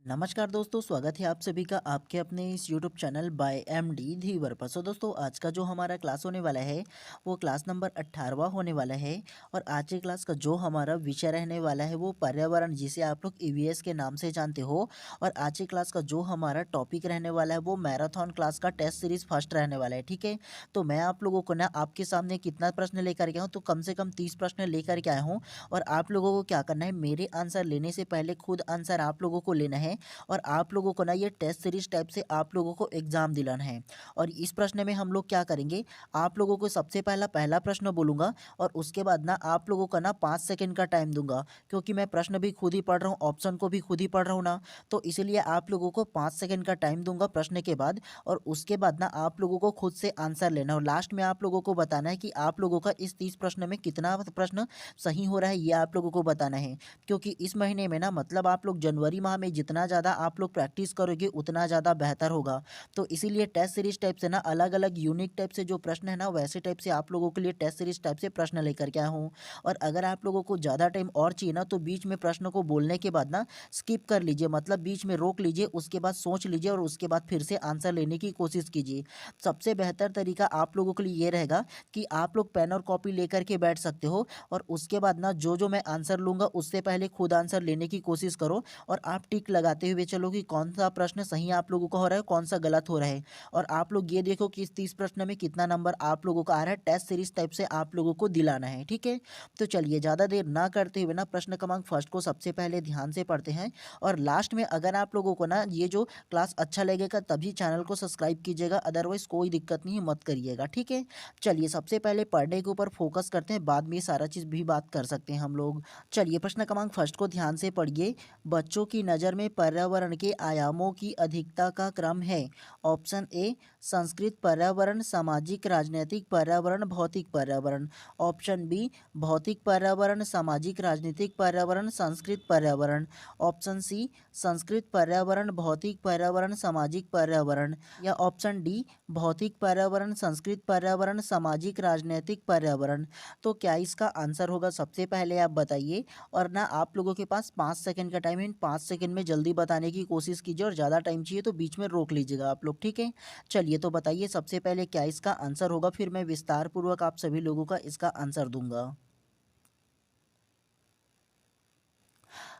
नमस्कार दोस्तों, स्वागत है आप सभी का आपके अपने इस यूट्यूब चैनल बाय एमडी धीवर पर। सो दोस्तों, आज का जो हमारा क्लास होने वाला है वो क्लास नंबर 18वां होने वाला है। और आज के क्लास का जो हमारा विषय रहने वाला है वो पर्यावरण, जिसे आप लोग ईवीएस के नाम से जानते हो। और आज के क्लास का जो हमारा टॉपिक रहने वाला है वो मैराथन क्लास का टेस्ट सीरीज फर्स्ट रहने वाला है। ठीक है, तो मैं आप लोगों को ना आपके सामने कितना प्रश्न लेकर के आया हूँ, तो कम से कम 30 प्रश्न लेकर के आया हूँ। और आप लोगों को क्या करना है, मेरे आंसर लेने से पहले खुद आंसर आप लोगों को लेना है। और आप लोगों को ना ये टेस्ट सीरीज टाइप से आप लोगों को एग्जाम दिलाना है। और इस प्रश्न में हम लोग क्या करेंगे, आप लोगों को सबसे पहला प्रश्न बोलूंगा और उसके बाद ना आप लोगों का ना 5 सेकंड का टाइम दूंगा, क्योंकि मैं प्रश्न भी खुद ही पढ़ रहा हूँ, ऑप्शन को भी खुद ही पढ़ रहा हूँ ना। तो इसीलिए आप लोगों को 5 सेकंड का टाइम दूंगा प्रश्न के बाद। और उसके बाद ना आप लोगों को खुद से आंसर लेना और लास्ट में आप लोगों को बताना है कि आप लोगों का इस 30 प्रश्न में कितना प्रश्न सही हो रहा है, ये आप लोगों को बताना है। क्योंकि इस महीने में ना, मतलब आप लोग जनवरी माह में जितना ज़्यादा आप लोग प्रैक्टिस करोगे उतना ज़्यादा बेहतर होगा। तो इसीलिए टेस्ट सीरीज टाइप से ना अलग अलग यूनिक टाइप से जो प्रश्न है ना, वैसे टाइप से आप लोगों के लिए टेस्ट सीरीज टाइप से प्रश्न लेकर के आया हूँ। और अगर आप लोगों को ज़्यादा टाइम और चाहिए ना, तो बीच में प्रश्न को बोलने के बाद ना स्किप कर लीजिए, मतलब बीच में रोक लीजिए, उसके बाद सोच लीजिए और उसके बाद फिर से आंसर लेने की कोशिश कीजिए। सबसे बेहतर तरीका आप लोगों के लिए ये रहेगा कि आप लोग पेन और कॉपी लेकर के बैठ सकते हो। और उसके बाद ना जो जो मैं आंसर लूँगा उससे पहले खुद आंसर लेने की कोशिश करो। और आप टिक लगाते हुए चलो कि कौन सा प्रश्न सही आप लोगों का हो रहा है, कौन सा गलत हो रहा है। और आप लोग ये देखो कि इस 30 प्रश्न में कितना नंबर आप लोगों का आ रहा है। टेस्ट सीरीज टाइप से आप लोगों को दिलाना है। ठीक है, तो चलिए ज़्यादा देर ना करते हुए ना प्रश्न क्रमांक फर्स्ट को सबसे पहले ध्यान से पढ़ते हैं। और लास्ट में अगर आप लोगों को ना ये जो क्लास अच्छा लगेगा तभी चैनल को सब्सक्राइब कीजिएगा, अदरवाइज कोई दिक्कत नहीं, मत करिएगा। ठीक है, चलिए सबसे पहले पढ़ने के ऊपर फोकस करते हैं, बाद में ये सारा चीज़ भी बात कर सकते हैं हम लोग। चलिए प्रश्न क्रमांक फर्स्ट को ध्यान से पढ़िए। बच्चों की नज़र में पर्यावरण के आयामों की अधिकता का क्रम है। ऑप्शन ए संस्कृत पर्यावरण, सामाजिक राजनीतिक पर्यावरण, भौतिक पर्यावरण। ऑप्शन बी भौतिक पर्यावरण, सामाजिक राजनीतिक पर्यावरण, संस्कृत पर्यावरण। ऑप्शन सी संस्कृत पर्यावरण, भौतिक पर्यावरण, सामाजिक पर्यावरण। या ऑप्शन डी भौतिक पर्यावरण, संस्कृत पर्यावरण, सामाजिक राजनीतिक पर्यावरण। तो क्या इसका आंसर होगा, सबसे पहले आप बताइए। और ना आप लोगों के पास 5 सेकंड का टाइम है, इन 5 सेकंड में जल्दी बताने की कोशिश कीजिए और ज़्यादा टाइम चाहिए तो बीच में रोक लीजिएगा आप लोग। ठीक है, चलिए तो बताइए सबसे पहले क्या इसका आंसर होगा, फिर मैं विस्तार पूर्वक आप सभी लोगों का इसका आंसर दूंगा।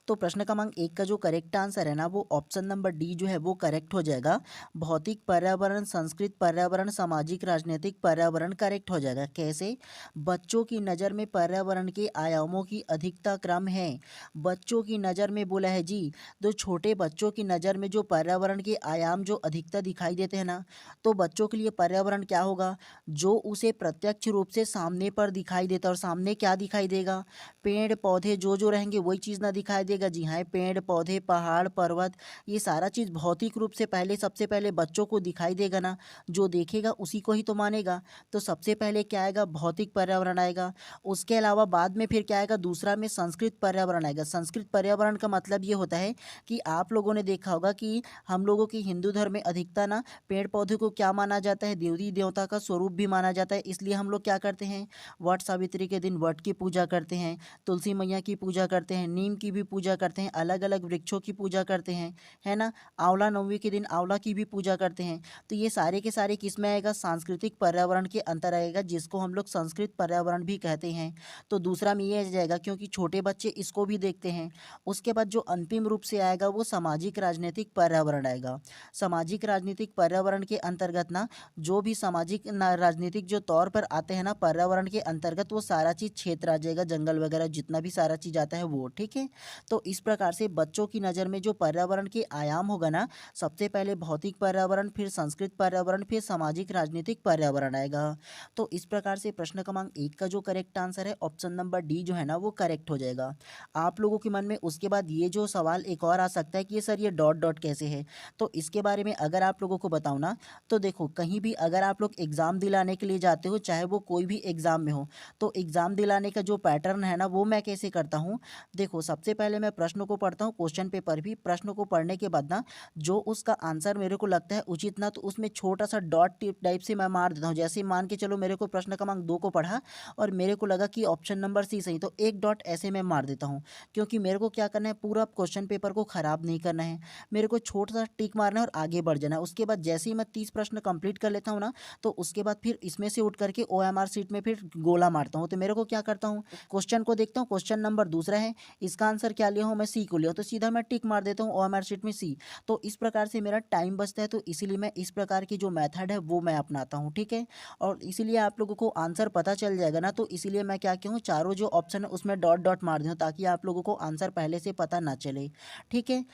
तो प्रश्न क्रमांक एक का जो करेक्ट आंसर है ना, वो ऑप्शन नंबर डी जो है वो करेक्ट हो जाएगा। भौतिक पर्यावरण, संस्कृत पर्यावरण, सामाजिक राजनीतिक पर्यावरण करेक्ट हो जाएगा। कैसे? बच्चों की नज़र में पर्यावरण के आयामों की अधिकता क्रम है। बच्चों की नज़र में बोला है जी, तो छोटे बच्चों की नज़र में जो पर्यावरण के आयाम जो अधिकता दिखाई देते हैं ना, तो बच्चों के लिए पर्यावरण क्या होगा, जो उसे प्रत्यक्ष रूप से सामने पर दिखाई देता है। और सामने क्या दिखाई देगा, पेड़ पौधे जो रहेंगे वही चीज़ ना दिखाई देगा। जी हाँ, पेड़ पौधे, पहाड़, पर्वत, ये सारा चीज़ भौतिक रूप से पहले सबसे पहले बच्चों को दिखाई देगा ना, जो देखेगा उसी को ही तो मानेगा। तो सबसे पहले क्या आएगा, भौतिक पर्यावरण आएगा। उसके अलावा बाद में फिर क्या आएगा, दूसरा में संस्कृत पर्यावरण आएगा। संस्कृत पर्यावरण का मतलब ये होता है कि आप लोगों ने देखा होगा कि हम लोगों की हिंदू धर्म में अधिकता ना पेड़ पौधे को क्या माना जाता है, देवी देवता का स्वरूप भी माना जाता है। इसलिए हम लोग क्या करते हैं, वट सावित्री के दिन वट की पूजा करते हैं, तुलसी मैया की पूजा करते हैं, नीम की भी पूजा करते हैं, अलग अलग वृक्षों की पूजा करते हैं, है ना। आंवला नवमी के दिन आंवला की भी पूजा करते हैं। तो ये सारे के सारे किस में आएगा, सांस्कृतिक पर्यावरण के अंतर आएगा, जिसको हम लोग संस्कृत पर्यावरण भी कहते हैं। तो दूसरा में ये आ जाएगा, क्योंकि छोटे बच्चे इसको भी देखते हैं। उसके बाद जो अंतिम रूप से आएगा वो सामाजिक राजनीतिक पर्यावरण आएगा। सामाजिक राजनीतिक पर्यावरण के अंतर्गत ना, जो भी सामाजिक राजनीतिक जो तौर पर आते हैं ना पर्यावरण के अंतर्गत, वो सारा चीज़ क्षेत्र आ जाएगा, जंगल वगैरह जितना भी सारा चीज़ आता है वो। ठीक है, तो इस प्रकार से बच्चों की नज़र में जो पर्यावरण के आयाम होगा ना, सबसे पहले भौतिक पर्यावरण, फिर संस्कृत पर्यावरण, फिर सामाजिक राजनीतिक पर्यावरण आएगा। तो इस प्रकार से प्रश्न क्रमांक एक का जो करेक्ट आंसर है ऑप्शन नंबर डी जो है ना, वो करेक्ट हो जाएगा। आप लोगों के मन में उसके बाद ये जो सवाल एक और आ सकता है कि ये सर ये डॉट डॉट कैसे है। तो इसके बारे में अगर आप लोगों को बताऊँ ना, तो देखो कहीं भी अगर आप लोग एग्ज़ाम दिलाने के लिए जाते हो, चाहे वो कोई भी एग्ज़ाम में हो, तो एग्ज़ाम दिलाने का जो पैटर्न है ना, वो मैं कैसे करता हूँ। देखो सबसे पहले मैं प्रश्न को पढ़ता हूँ, क्वेश्चन पेपर भी। प्रश्न को पढ़ने के बाद ना जो उसका आंसर मेरे को लगता है उचित ना, तो उसमें छोटा सा डॉट टाइप से मैं मार देता हूँ। जैसे ही मान के चलो मेरे को प्रश्न क्रमांक 2 को पढ़ा और मेरे को लगा कि ऑप्शन नंबर सी सही, तो एक डॉट ऐसे मैं मार देता हूँ, क्योंकि मेरे को क्या करना है, पूरा क्वेश्चन पेपर को ख़राब नहीं करना है। मेरे को छोटा सा टिक मारना है और आगे बढ़ जाना है। उसके बाद जैसे ही मैं 30 प्रश्न कंप्लीट कर लेता हूँ ना, तो उसके बाद फिर इसमें से उठ करके OMR शीट में फिर गोला मारता हूँ। तो मेरे को क्या करता हूँ, क्वेश्चन को देखता हूँ, क्वेश्चन नंबर दूसरा है, इसका आंसर क्या लिया हूँ मैं, सी को लिया हूँ, तो सीधा मैं टिक मार देता हूँ OMR शीट में सी। तो इस प्रकार से मेरा टाइम बचता है, तो इसीलिए मैं इस प्रकार की जो मेथड है वो मैं अपनाता हूँ, ठीक है। और इसीलिए आप लोगों को आंसर पता चल जाएगा ना, तो इसीलिए मैं क्या किया हूँ, चारों जो ऑप्शन है उसमें डॉट डॉट मार दूँ, ताकि आप लोगों को आंसर पहले से पता ना चले, ठीक है।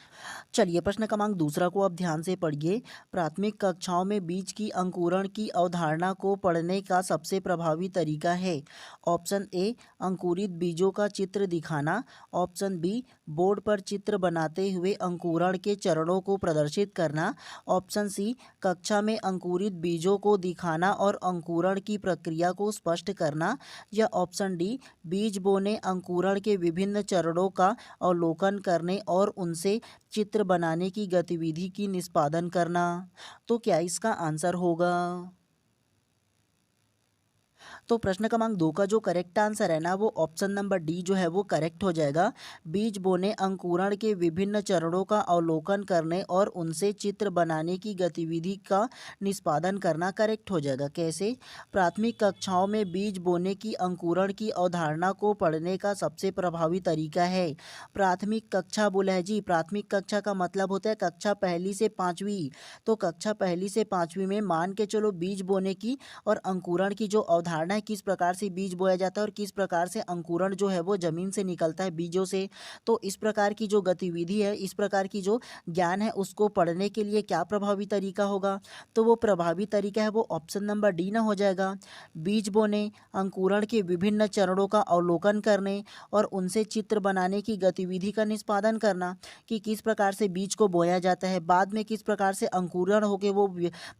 चलिए प्रश्न क्रमांक दूसरा को अब ध्यान से पढ़िए। प्राथमिक कक्षाओं में बीज की अंकुरण की अवधारणा को पढ़ने का सबसे प्रभावी तरीका है। ऑप्शन ए, अंकुरित बीजों का चित्र दिखाना। ऑप्शन बी, बोर्ड पर चित्र बनाते हुए अंकुरण के चरणों को प्रदर्शित करना। ऑप्शन सी, कक्षा में अंकुरित बीजों को दिखाना और अंकुरण की प्रक्रिया को स्पष्ट करना। या ऑप्शन डी, बीज बोने, अंकुरण के विभिन्न चरणों का अवलोकन करने और उनसे चित्र बनाने की गतिविधि की निष्पादन करना। तो क्या इसका आंसर होगा? तो प्रश्न क्रमांक 2 का जो करेक्ट आंसर है ना, वो ऑप्शन नंबर डी जो है वो करेक्ट हो जाएगा। बीज बोने, अंकुरण के विभिन्न चरणों का अवलोकन करने और उनसे चित्र बनाने की गतिविधि का निष्पादन करना करेक्ट हो जाएगा। कैसे? प्राथमिक कक्षाओं में बीज बोने की अंकुरण की अवधारणा को पढ़ने का सबसे प्रभावी तरीका है। प्राथमिक कक्षा बोला है जी, प्राथमिक कक्षा का मतलब होता है कक्षा पहली से पाँचवीं। तो कक्षा पहली से पाँचवीं में मान के चलो बीज बोने की और अंकुरण की जो अवधारणा है, किस प्रकार से बीज बोया जाता है और किस प्रकार से अंकुरण जो है वो जमीन से निकलता है बीजों से, तो इस प्रकार की जो गतिविधि है, इस प्रकार की जो ज्ञान है, उसको पढ़ने के लिए क्या प्रभावी तरीका होगा? तो वो प्रभावी तरीका है वो ऑप्शन नंबर डी ना हो जाएगा। बीज बोने, अंकुरण के विभिन्न चरणों का अवलोकन करने और उनसे चित्र बनाने की गतिविधि का निष्पादन करना, कि किस प्रकार से बीज को बोया जाता है, बाद में किस प्रकार से अंकुरण होकर वो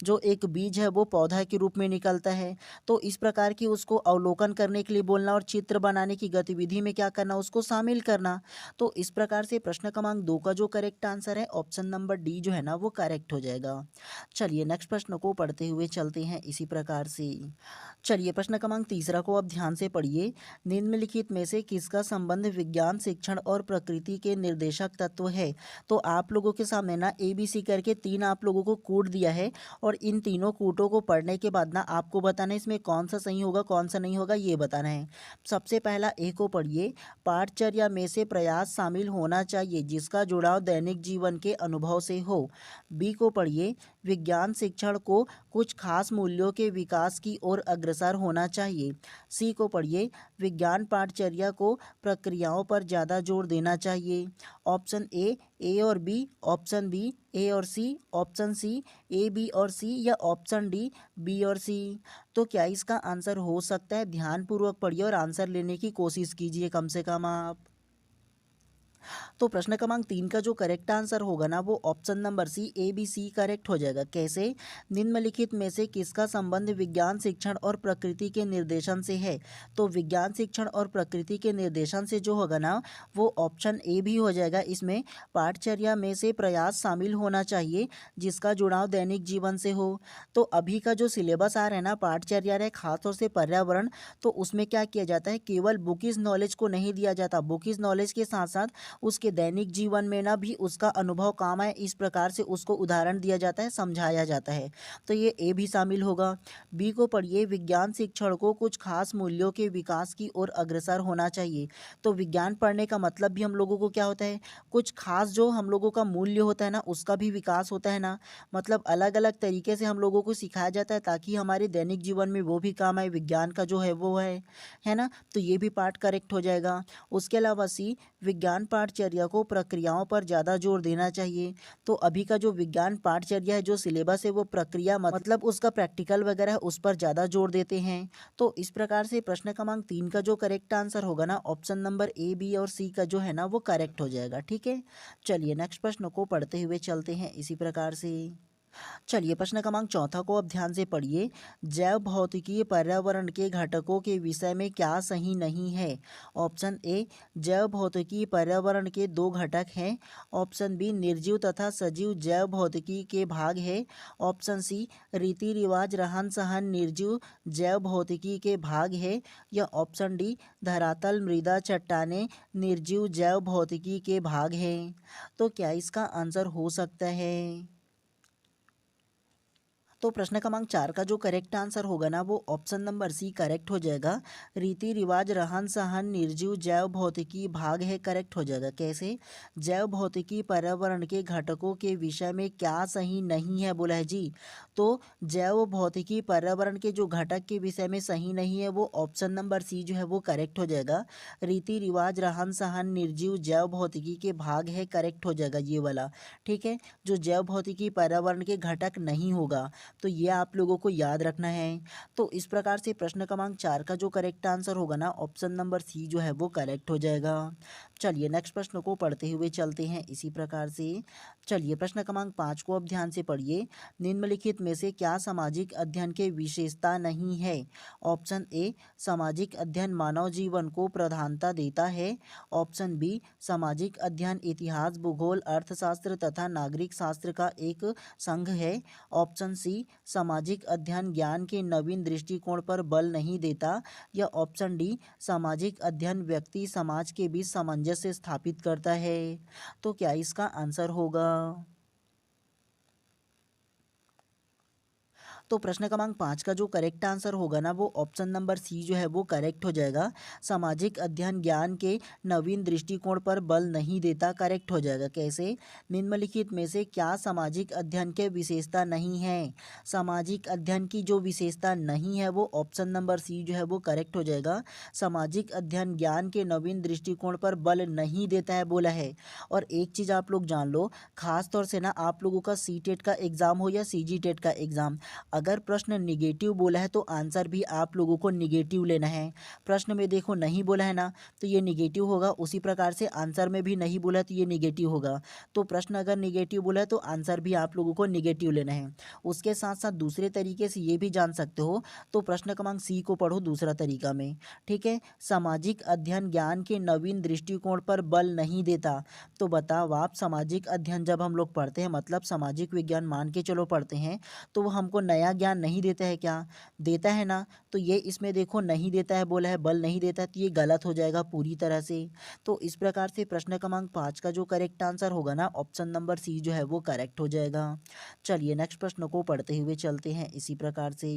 जो एक बीज है वो पौधा के रूप में निकलता है। तो इस प्रकार की उसको अवलोकन करने के लिए बोलना और चित्र बनाने की गतिविधि में क्या करना, उसको शामिल करना। तो इस प्रकार से प्रश्न क्रमांक 2 का जो करेक्ट आंसर है ऑप्शन नंबर डी जो है ना वो करेक्ट हो जाएगा। चलिए नेक्स्ट प्रश्न को पढ़ते हुए चलते हैं इसी प्रकार से। चलिए प्रश्न क्रमांक तीसरा को अब ध्यान से पढ़िए। निम्नलिखित में से किसका संबंध विज्ञान, शिक्षण और प्रकृति के निर्देशक तत्व है? तो आप लोगों के सामने ना ABC करके 3 आप लोगों को कोड दिया है, और इन तीनों कोटों को पढ़ने के बाद ना आपको बताना है इसमें कौन सा सही होगा कौन सा नहीं होगा, ये बताना है। सबसे पहला ए को पढ़िए। पाठचर्या में से प्रयास शामिल होना चाहिए जिसका जुड़ाव दैनिक जीवन के अनुभव से हो। बी को पढ़िए। विज्ञान शिक्षण को कुछ खास मूल्यों के विकास की ओर अग्रसर होना चाहिए। सी को पढ़िए। विज्ञान पाठचर्या को प्रक्रियाओं पर ज़्यादा जोर देना चाहिए। ऑप्शन ए और बी, ऑप्शन बी ए और सी, ऑप्शन सी ए बी और सी, या ऑप्शन डी बी और सी। तो क्या इसका आंसर हो सकता है? ध्यानपूर्वक पढ़िए और आंसर लेने की कोशिश कीजिए कम से कम आप। तो प्रश्न क्रमांक 3 का जो करेक्ट आंसर होगा ना वो option number C ABC correct हो जाएगा। कैसे? निम्नलिखित में से किसका संबंध विज्ञान, शिक्षण और प्रकृति के निर्देशन से है? तो विज्ञान, शिक्षण और प्रकृति के निर्देशन से जो होगा ना वो ऑप्शन ए भी हो जाएगा। इसमें पाठचर्या में से प्रयास शामिल होना चाहिए जिसका जुड़ाव दैनिक जीवन से हो। तो अभी का जो सिलेबस आ रहा है ना पाठचर्या है, खासतौर से पर्यावरण, तो उसमें क्या किया जाता है, केवल बुकिश नॉलेज को नहीं दिया जाता, बुकिश नॉलेज के साथ साथ उसके दैनिक जीवन में ना भी उसका अनुभव काम आए, इस प्रकार से उसको उदाहरण दिया जाता है, समझाया जाता है। तो ये ए भी शामिल होगा। बी को पढ़िए। विज्ञान शिक्षण को कुछ खास मूल्यों के विकास की ओर अग्रसर होना चाहिए। तो विज्ञान पढ़ने का मतलब भी हम लोगों को क्या होता है, कुछ खास जो हम लोगों का मूल्य होता है ना उसका भी विकास होता है ना, मतलब अलग अलग तरीके से हम लोगों को सिखाया जाता है ताकि हमारे दैनिक जीवन में वो भी काम आए, विज्ञान का जो है वो है ना। तो ये भी पार्ट करेक्ट हो जाएगा। उसके अलावा सी, विज्ञान पाठचर्या को प्रक्रियाओं पर ज़्यादा जोर देना चाहिए। तो अभी का जो विज्ञान पाठचर्या है, जो सिलेबस है, वो प्रक्रिया मतलब उसका प्रैक्टिकल वगैरह है उस पर ज़्यादा जोर देते हैं। तो इस प्रकार से प्रश्न क्रमांक 3 का जो करेक्ट आंसर होगा ना ऑप्शन नंबर ए, बी और सी का जो है ना वो करेक्ट हो जाएगा। ठीक है, चलिए नेक्स्ट प्रश्न को पढ़ते हुए चलते हैं इसी प्रकार से। चलिए प्रश्न क्रमांक चौथा को अब ध्यान से पढ़िए। जैव भौतिकीय पर्यावरण के घटकों के विषय में क्या सही नहीं है? ऑप्शन ए, जैव भौतिकीय पर्यावरण के दो घटक हैं। ऑप्शन बी, निर्जीव तथा सजीव जैव भौतिकी के भाग है। ऑप्शन सी, रीति रिवाज रहन सहन निर्जीव जैव भौतिकी के भाग है। या ऑप्शन डी, धरातल मृदा चट्टानें निर्जीव जैव भौतिकी के भाग है। तो क्या इसका आंसर हो सकता है? तो प्रश्न क्रमांक 4 का जो करेक्ट आंसर होगा ना, वो ऑप्शन नंबर सी करेक्ट हो जाएगा। रीति रिवाज रहन सहन निर्जीव जैव भौतिकी भाग है, करेक्ट हो जाएगा। कैसे? जैव भौतिकी पर्यावरण के घटकों के विषय में क्या सही नहीं है बोला है जी। तो जैव भौतिकी पर्यावरण के जो घटक के विषय में सही नहीं है, वो ऑप्शन नंबर सी जो है वो करेक्ट हो जाएगा। रीति रिवाज रहन सहन निर्जीव जैव भौतिकी के भाग है, करेक्ट हो जाएगा ये वाला। ठीक है, जो जैव भौतिकी पर्यावरण के घटक नहीं होगा, तो ये आप लोगों को याद रखना है। तो इस प्रकार से प्रश्न क्रमांक 4 का जो करेक्ट आंसर होगा ना, ऑप्शन नंबर सी जो है वो करेक्ट हो जाएगा। चलिए नेक्स्ट प्रश्न को पढ़ते हुए चलते हैं इसी प्रकार से। चलिए प्रश्न क्रमांक 5 को अब ध्यान से पढ़िए। निम्नलिखित में से क्या सामाजिक अध्ययन के विशेषता नहीं है? ऑप्शन ए, सामाजिक अध्ययन मानव जीवन को प्रधानता देता है। ऑप्शन बी, सामाजिक अध्ययन इतिहास भूगोल अर्थशास्त्र तथा नागरिक शास्त्र का एक संघ है। ऑप्शन सी, सामाजिक अध्ययन ज्ञान के नवीन दृष्टिकोण पर बल नहीं देता। या ऑप्शन डी, सामाजिक अध्ययन व्यक्ति समाज के बीच सामंजस्य स्थापित करता है। तो क्या इसका आंसर होगा? तो प्रश्न क्रमांक 5 का जो करेक्ट आंसर होगा ना, वो ऑप्शन नंबर सी जो है वो करेक्ट हो जाएगा। सामाजिक अध्ययन ज्ञान के नवीन दृष्टिकोण पर बल नहीं देता, करेक्ट हो जाएगा। कैसे? निम्नलिखित में से क्या सामाजिक अध्ययन के विशेषता नहीं है? सामाजिक अध्ययन की जो विशेषता नहीं है, वो ऑप्शन नंबर सी जो है वो करेक्ट हो जाएगा। सामाजिक अध्ययन ज्ञान के नवीन दृष्टिकोण पर बल नहीं देता है बोला है। और एक चीज़ आप लोग जान लो, खास तौर से ना आप लोगों का सी टेट का एग्ज़ाम हो या सी जी टेट का एग्ज़ाम, अगर प्रश्न निगेटिव बोला है तो आंसर भी आप लोगों को निगेटिव लेना है। प्रश्न में देखो नहीं बोला है ना, तो ये निगेटिव होगा। उसी प्रकार से आंसर में भी नहीं बोला है तो ये निगेटिव होगा। तो प्रश्न अगर निगेटिव बोला है तो आंसर भी आप लोगों को निगेटिव लेना है। उसके साथ साथ दूसरे तरीके से ये भी जान सकते हो, तो प्रश्न क्रमांक सी को पढ़ो दूसरा तरीका में। ठीक है, सामाजिक अध्ययन ज्ञान के नवीन दृष्टिकोण पर बल नहीं देता। तो बताओ आप, सामाजिक अध्ययन जब हम लोग पढ़ते हैं, मतलब सामाजिक विज्ञान मान के चलो पढ़ते हैं, तो वो हमको नया ज्ञान नहीं देता है क्या? देता है ना। तो ये इसमें देखो नहीं देता है बोला है, बल नहीं देता है, तो ये गलत हो जाएगा पूरी तरह से। तो इस प्रकार से प्रश्न क्रमांक 5 का जो करेक्ट आंसर होगा ना, ऑप्शन नंबर सी जो है वो करेक्ट हो जाएगा। चलिए नेक्स्ट प्रश्न को पढ़ते हुए चलते हैं इसी प्रकार से।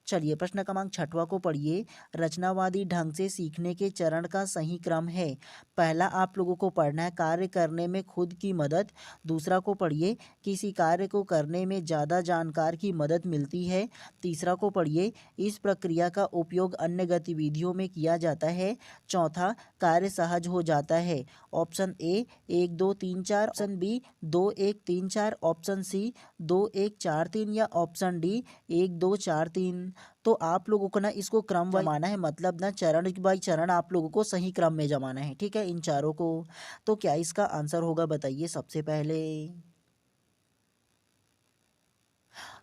चलिए प्रश्न क्रमांक 6वां को पढ़िए। रचनावादी ढंग से सीखने के चरण का सही क्रम है। पहला आप लोगों को पढ़ना है कार्य करने में खुद की मदद। दूसरा को पढ़िए, किसी कार्य को करने में ज़्यादा जानकार की मदद मिलती है। तीसरा को पढ़िए, इस प्रक्रिया का उपयोग अन्य गतिविधियों में किया जाता है। चौथा, कार्य सहज हो जाता है। Option A 1 2 3 4, option B 2 1 3 4, option C 2 1 4 3, या ऑप्शन डी 1 2 4 3। तो आप लोगों को ना इसको क्रम जमाना है, मतलब ना चरण बाई चरण आप लोगों को सही क्रम में जमाना है। ठीक है, इन चारों को। तो क्या इसका आंसर होगा बताइए सबसे पहले।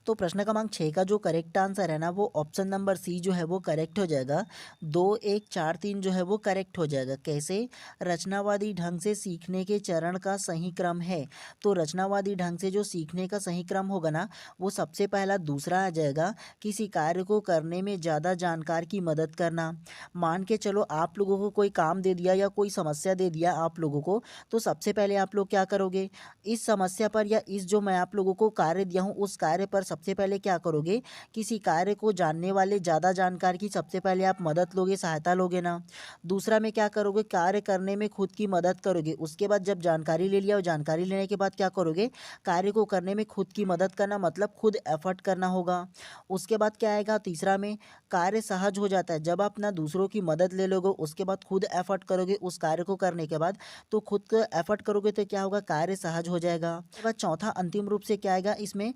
तो प्रश्न क्रमांक 6 का जो करेक्ट आंसर है ना, वो ऑप्शन नंबर सी जो है वो करेक्ट हो जाएगा। 2 1 4 3 जो है वो करेक्ट हो जाएगा। कैसे? रचनावादी ढंग से सीखने के चरण का सही क्रम है। तो रचनावादी ढंग से जो सीखने का सही क्रम होगा ना, वो सबसे पहला दूसरा आ जाएगा, किसी कार्य को करने में ज़्यादा जानकार की मदद करना। मान के चलो आप लोगों को कोई काम दे दिया या कोई समस्या दे दिया आप लोगों को, तो सबसे पहले आप लोग क्या करोगे, इस समस्या पर या इस जो मैं आप लोगों को कार्य दिया हूँ उस कार्य पर सबसे पहले क्या करोगे, किसी कार्य को जानने वाले ज़्यादा जानकार की सबसे पहले आप मदद लोगे, सहायता लोगे ना। दूसरा में क्या करोगे, कार्य करने में खुद की मदद करोगे। उसके बाद जब जानकारी ले लिया और जानकारी लेने के बाद क्या करोगे, कार्य को करने में खुद की मदद करना, मतलब खुद एफर्ट करना होगा। उसके बाद क्या आएगा, तीसरा में कार्य सहज हो जाता है। जब आप ना दूसरों की मदद ले लोगे, उसके बाद खुद एफर्ट करोगे उस कार्य को करने के बाद, तो खुद को एफर्ट करोगे तो क्या होगा, कार्य सहज हो जाएगा। उसके बाद चौथा अंतिम रूप से क्या आएगा इसमें,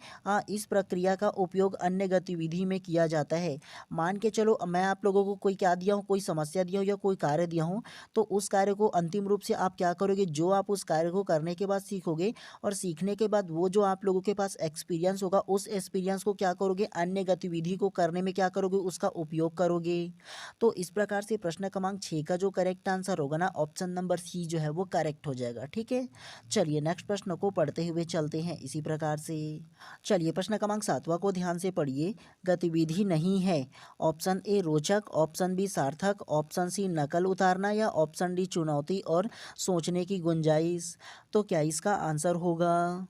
इस प्रक्रिया का उपयोग अन्य गतिविधि में किया जाता है। मान के चलो मैं आप लोगों को कोई क्या दिया हूँ, कोई समस्या दिया हूँ या कोई कार्य दिया हूँ, तो उस कार्य को अंतिम रूप से आप क्या करोगे, जो आप उस कार्य को करने के बाद सीखोगे और सीखने के बाद वो जो आप लोगों के पास एक्सपीरियंस होगा, उस एक्सपीरियंस को क्या करोगे, अन्य गतिविधि को करने में क्या करोगे, उसका उपयोग करोगे। तो इस प्रकार से प्रश्न क्रमांक 6 का जो करेक्ट आंसर होगा ना, ऑप्शन नंबर सी जो है वो करेक्ट हो जाएगा। ठीक है, चलिए नेक्स्ट प्रश्न को पढ़ते हुए चलते हैं इसी प्रकार से। चलिए प्रश्न क्रमांक 7वां को ध्यान से पढ़िए। गतिविधि नहीं है। ऑप्शन ए रोचक, ऑप्शन बी सार्थक, ऑप्शन सी नकल उतारना या ऑप्शन डी चुनौती और सोचने की गुंजाइश। तो क्या इसका आंसर होगा?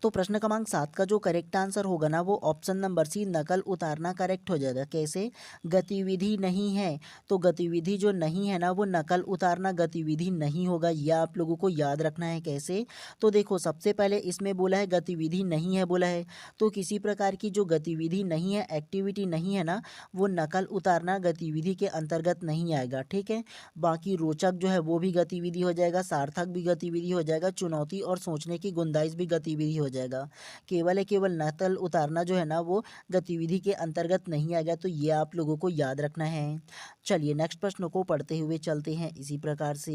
तो प्रश्न क्रमांक 7 का जो करेक्ट आंसर होगा ना, वो ऑप्शन नंबर सी नकल उतारना करेक्ट हो जाएगा। कैसे? गतिविधि नहीं है, तो गतिविधि जो नहीं है ना, वो नकल उतारना गतिविधि नहीं होगा, यह आप लोगों को याद रखना है। कैसे? तो देखो सबसे पहले इसमें बोला है गतिविधि नहीं है बोला है, तो किसी प्रकार की जो गतिविधि नहीं है, एक्टिविटी नहीं है ना, वो नकल उतारना गतिविधि के अंतर्गत नहीं आएगा। ठीक है, बाकी रोचक जो है वो भी गतिविधि हो जाएगा, सार्थक भी गतिविधि हो जाएगा, चुनौती और सोचने की गुंजाइश भी गतिविधि हो जाएगा। केवल है केवल नकल उतारना जो है ना, वो गतिविधि के अंतर्गत नहीं आएगा, तो ये आप लोगों को याद रखना है। चलिए नेक्स्ट प्रश्न को पढ़ते हुए चलते हैं इसी प्रकार से।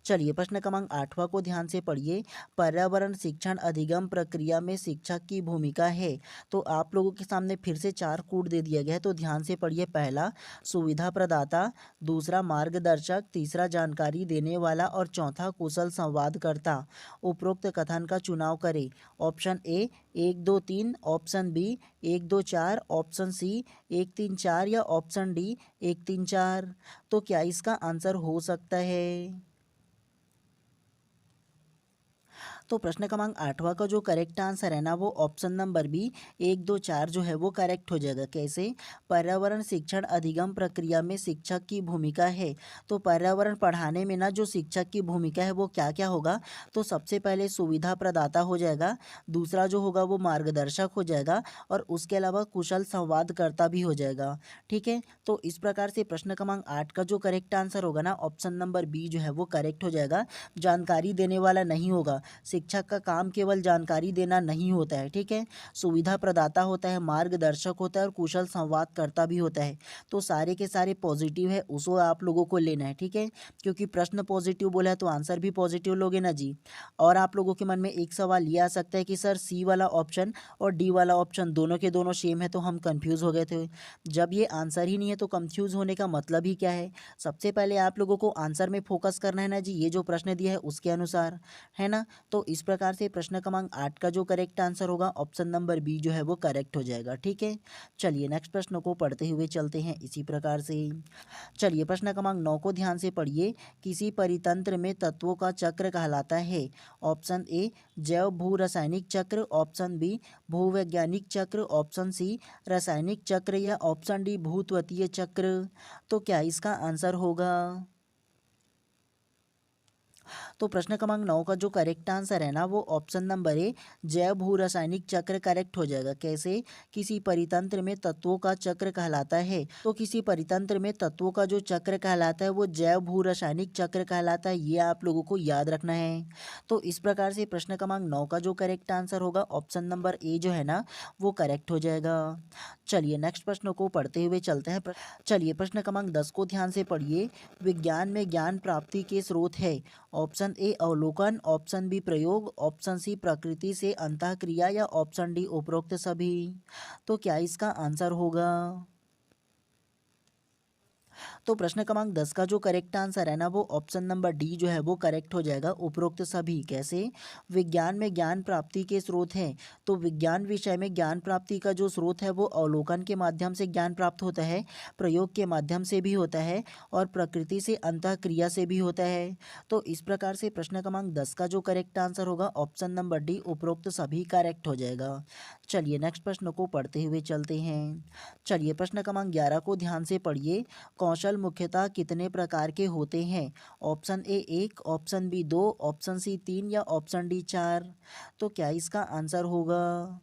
चलिए प्रश्न क्रमांक 8वां को ध्यान से पढ़िए। पर्यावरण शिक्षण अधिगम प्रक्रिया में शिक्षक की भूमिका है। तो आप लोगों के सामने फिर से 4 कोड दे दिया गया है, तो ध्यान से पढ़िए। पहला सुविधा प्रदाता, दूसरा मार्गदर्शक, तीसरा जानकारी देने वाला और चौथा कुशल संवादकर्ता। उपरोक्त कथन का चुनाव करें। Option A 1 2 3, option B 1 2 4, option C 1 3 4 या ऑप्शन डी 1 3 4। तो क्या इसका आंसर हो सकता है? तो प्रश्न क्रमांक 8वां का जो करेक्ट आंसर है ना, वो ऑप्शन नंबर बी 1 2 4 जो है वो करेक्ट हो जाएगा। कैसे? पर्यावरण शिक्षण अधिगम प्रक्रिया में शिक्षक की भूमिका है। तो पर्यावरण पढ़ाने में ना जो शिक्षक की भूमिका है वो क्या क्या होगा, तो सबसे पहले सुविधा प्रदाता हो जाएगा, दूसरा जो होगा वो मार्गदर्शक हो जाएगा और उसके अलावा कुशल संवादकर्ता भी हो जाएगा। ठीक है, तो इस प्रकार से प्रश्न क्रमांक 8 का जो करेक्ट आंसर होगा ना, ऑप्शन नंबर बी जो है वो करेक्ट हो जाएगा। जानकारी देने वाला नहीं होगा, शिक्षक का काम केवल जानकारी देना नहीं होता है। ठीक है, सुविधा प्रदाता होता है, मार्गदर्शक होता है और कुशल संवादकर्ता भी होता है। तो सारे के सारे पॉजिटिव है, उसको आप लोगों को लेना है। ठीक है, क्योंकि प्रश्न पॉजिटिव बोला है तो आंसर भी पॉजिटिव लोगे ना जी। और आप लोगों के मन में एक सवाल ये आ सकता है कि सर सी वाला ऑप्शन और डी वाला ऑप्शन दोनों के दोनों सेम है, तो हम कंफ्यूज हो गए थे। जब ये आंसर ही नहीं है तो कंफ्यूज होने का मतलब ही क्या है? सबसे पहले आप लोगों को आंसर में फोकस करना है ना जी, ये जो प्रश्न दिया है उसके अनुसार, है ना। तो इस प्रकार से प्रश्न क्रमांक 8 का जो करेक्ट आंसर होगा, ऑप्शन नंबर बी जो है वो करेक्ट हो जाएगा। ठीक है, चलिए नेक्स्ट प्रश्न को पढ़ते हुए चलते हैं इसी प्रकार से। चलिए प्रश्न क्रमांक 9 को ध्यान से पढ़िए। किसी परितंत्र में तत्वों का चक्र कहलाता है। ऑप्शन ए जैव भू रासायनिक चक्र, ऑप्शन बी भूवैज्ञानिक चक्र, ऑप्शन सी रासायनिक चक्र या ऑप्शन डी भूतत्वीय चक्र। तो क्या इसका आंसर होगा? तो प्रश्न क्रमांक 9 का जो करेक्ट आंसर है ना, वो ऑप्शन नंबर ए जैव भू रासायनिक चक्र करेक्ट हो जाएगा। कैसे? किसी परितंत्र में तत्वों का चक्र कहलाता है, तो किसी परितंत्र में तत्वों का जो चक्र कहलाता है वो जैव भू रासायनिक चक्र कहलाता है, ये आप लोगों को याद रखना है। तो इस प्रकार से प्रश्न क्रमांक 9 का जो करेक्ट आंसर होगा, ऑप्शन नंबर ए जो है ना, वो करेक्ट हो जाएगा। चलिए नेक्स्ट प्रश्न को पढ़ते हुए चलते हैं। चलिए प्रश्न क्रमांक 10 को ध्यान से पढ़िए। विज्ञान में ज्ञान प्राप्ति के स्रोत है। ऑप्शन ए अवलोकन, ऑप्शन बी प्रयोग, ऑप्शन सी प्रकृति से अंतःक्रिया या ऑप्शन डी उपरोक्त सभी। तो क्या इसका आंसर होगा? तो प्रश्न क्रमांक 10 का जो करेक्ट आंसर है ना, वो ऑप्शन नंबर डी जो है वो करेक्ट हो जाएगा, उपरोक्त सभी। कैसे? विज्ञान में ज्ञान प्राप्ति के स्रोत हैं, तो विज्ञान विषय में ज्ञान प्राप्ति का जो स्रोत है वो अवलोकन के माध्यम से ज्ञान प्राप्त होता है, प्रयोग के माध्यम से भी होता है और प्रकृति से अंतःक्रिया से भी होता है। तो इस प्रकार से प्रश्न क्रमांक 10 का जो करेक्ट आंसर होगा, ऑप्शन नंबर डी उपरोक्त सभी करेक्ट हो जाएगा। चलिए नेक्स्ट प्रश्न को पढ़ते हुए चलते हैं। चलिए प्रश्न क्रमांक 11 को ध्यान से पढ़िए। कौशल मुख्यतः कितने प्रकार के होते हैं? Option A 1, option B 2, option C 3 या ऑप्शन डी 4। तो क्या इसका आंसर होगा?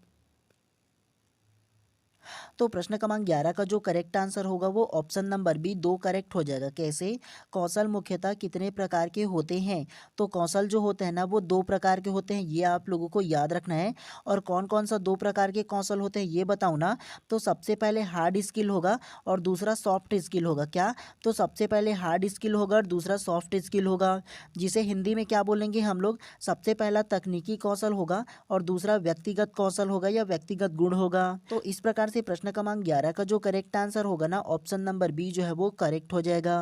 तो प्रश्न क्रमांक 11 का जो करेक्ट आंसर होगा वो ऑप्शन नंबर बी 2 करेक्ट हो जाएगा। कैसे? कौशल मुख्यतः कितने प्रकार के होते हैं? तो कौशल जो होते हैं ना वो 2 प्रकार के होते हैं, ये आप लोगों को याद रखना है। और कौन-कौन सा 2 प्रकार के कौशल होते हैं ये बताऊँ ना, तो सबसे पहले हार्ड स्किल होगा और दूसरा सॉफ्ट स्किल होगा। क्या? तो सबसे पहले हार्ड स्किल होगा और दूसरा सॉफ्ट स्किल होगा, जिसे हिंदी में क्या बोलेंगे हम लोग? सबसे पहला तकनीकी कौशल होगा और दूसरा व्यक्तिगत कौशल होगा या व्यक्तिगत गुण होगा। तो इस प्रकार से प्रश्न क्रमांक 11 का जो करेक्ट आंसर होगा ना ऑप्शन नंबर बी जो है वो करेक्ट हो जाएगा।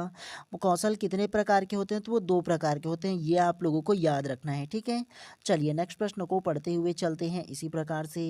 वो कौशल कितने प्रकार के होते हैं? तो वो 2 प्रकार के होते हैं, ये आप लोगों को याद रखना है। ठीक है, चलिए नेक्स्ट प्रश्न को पढ़ते हुए चलते हैं इसी प्रकार से।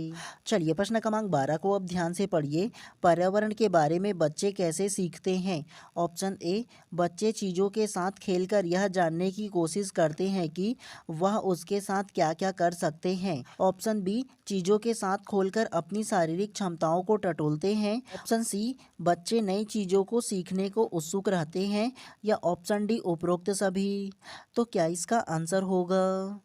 चलिए प्रश्न क्रमांक 12 को अब ध्यान से पढ़िए। पर्यावरण के बारे में बच्चे कैसे सीखते हैं? ऑप्शन ए, बच्चे चीज़ों के साथ खेलकर यह जानने की कोशिश करते हैं कि वह उसके साथ क्या क्या कर सकते हैं। ऑप्शन बी, चीज़ों के साथ खोलकर अपनी शारीरिक क्षमताओं को टटोलते हैं। ऑप्शन सी, बच्चे नई चीज़ों को सीखने को उत्सुक रहते हैं। या ऑप्शन डी, उपरोक्त सभी। तो क्या इसका आंसर होगा?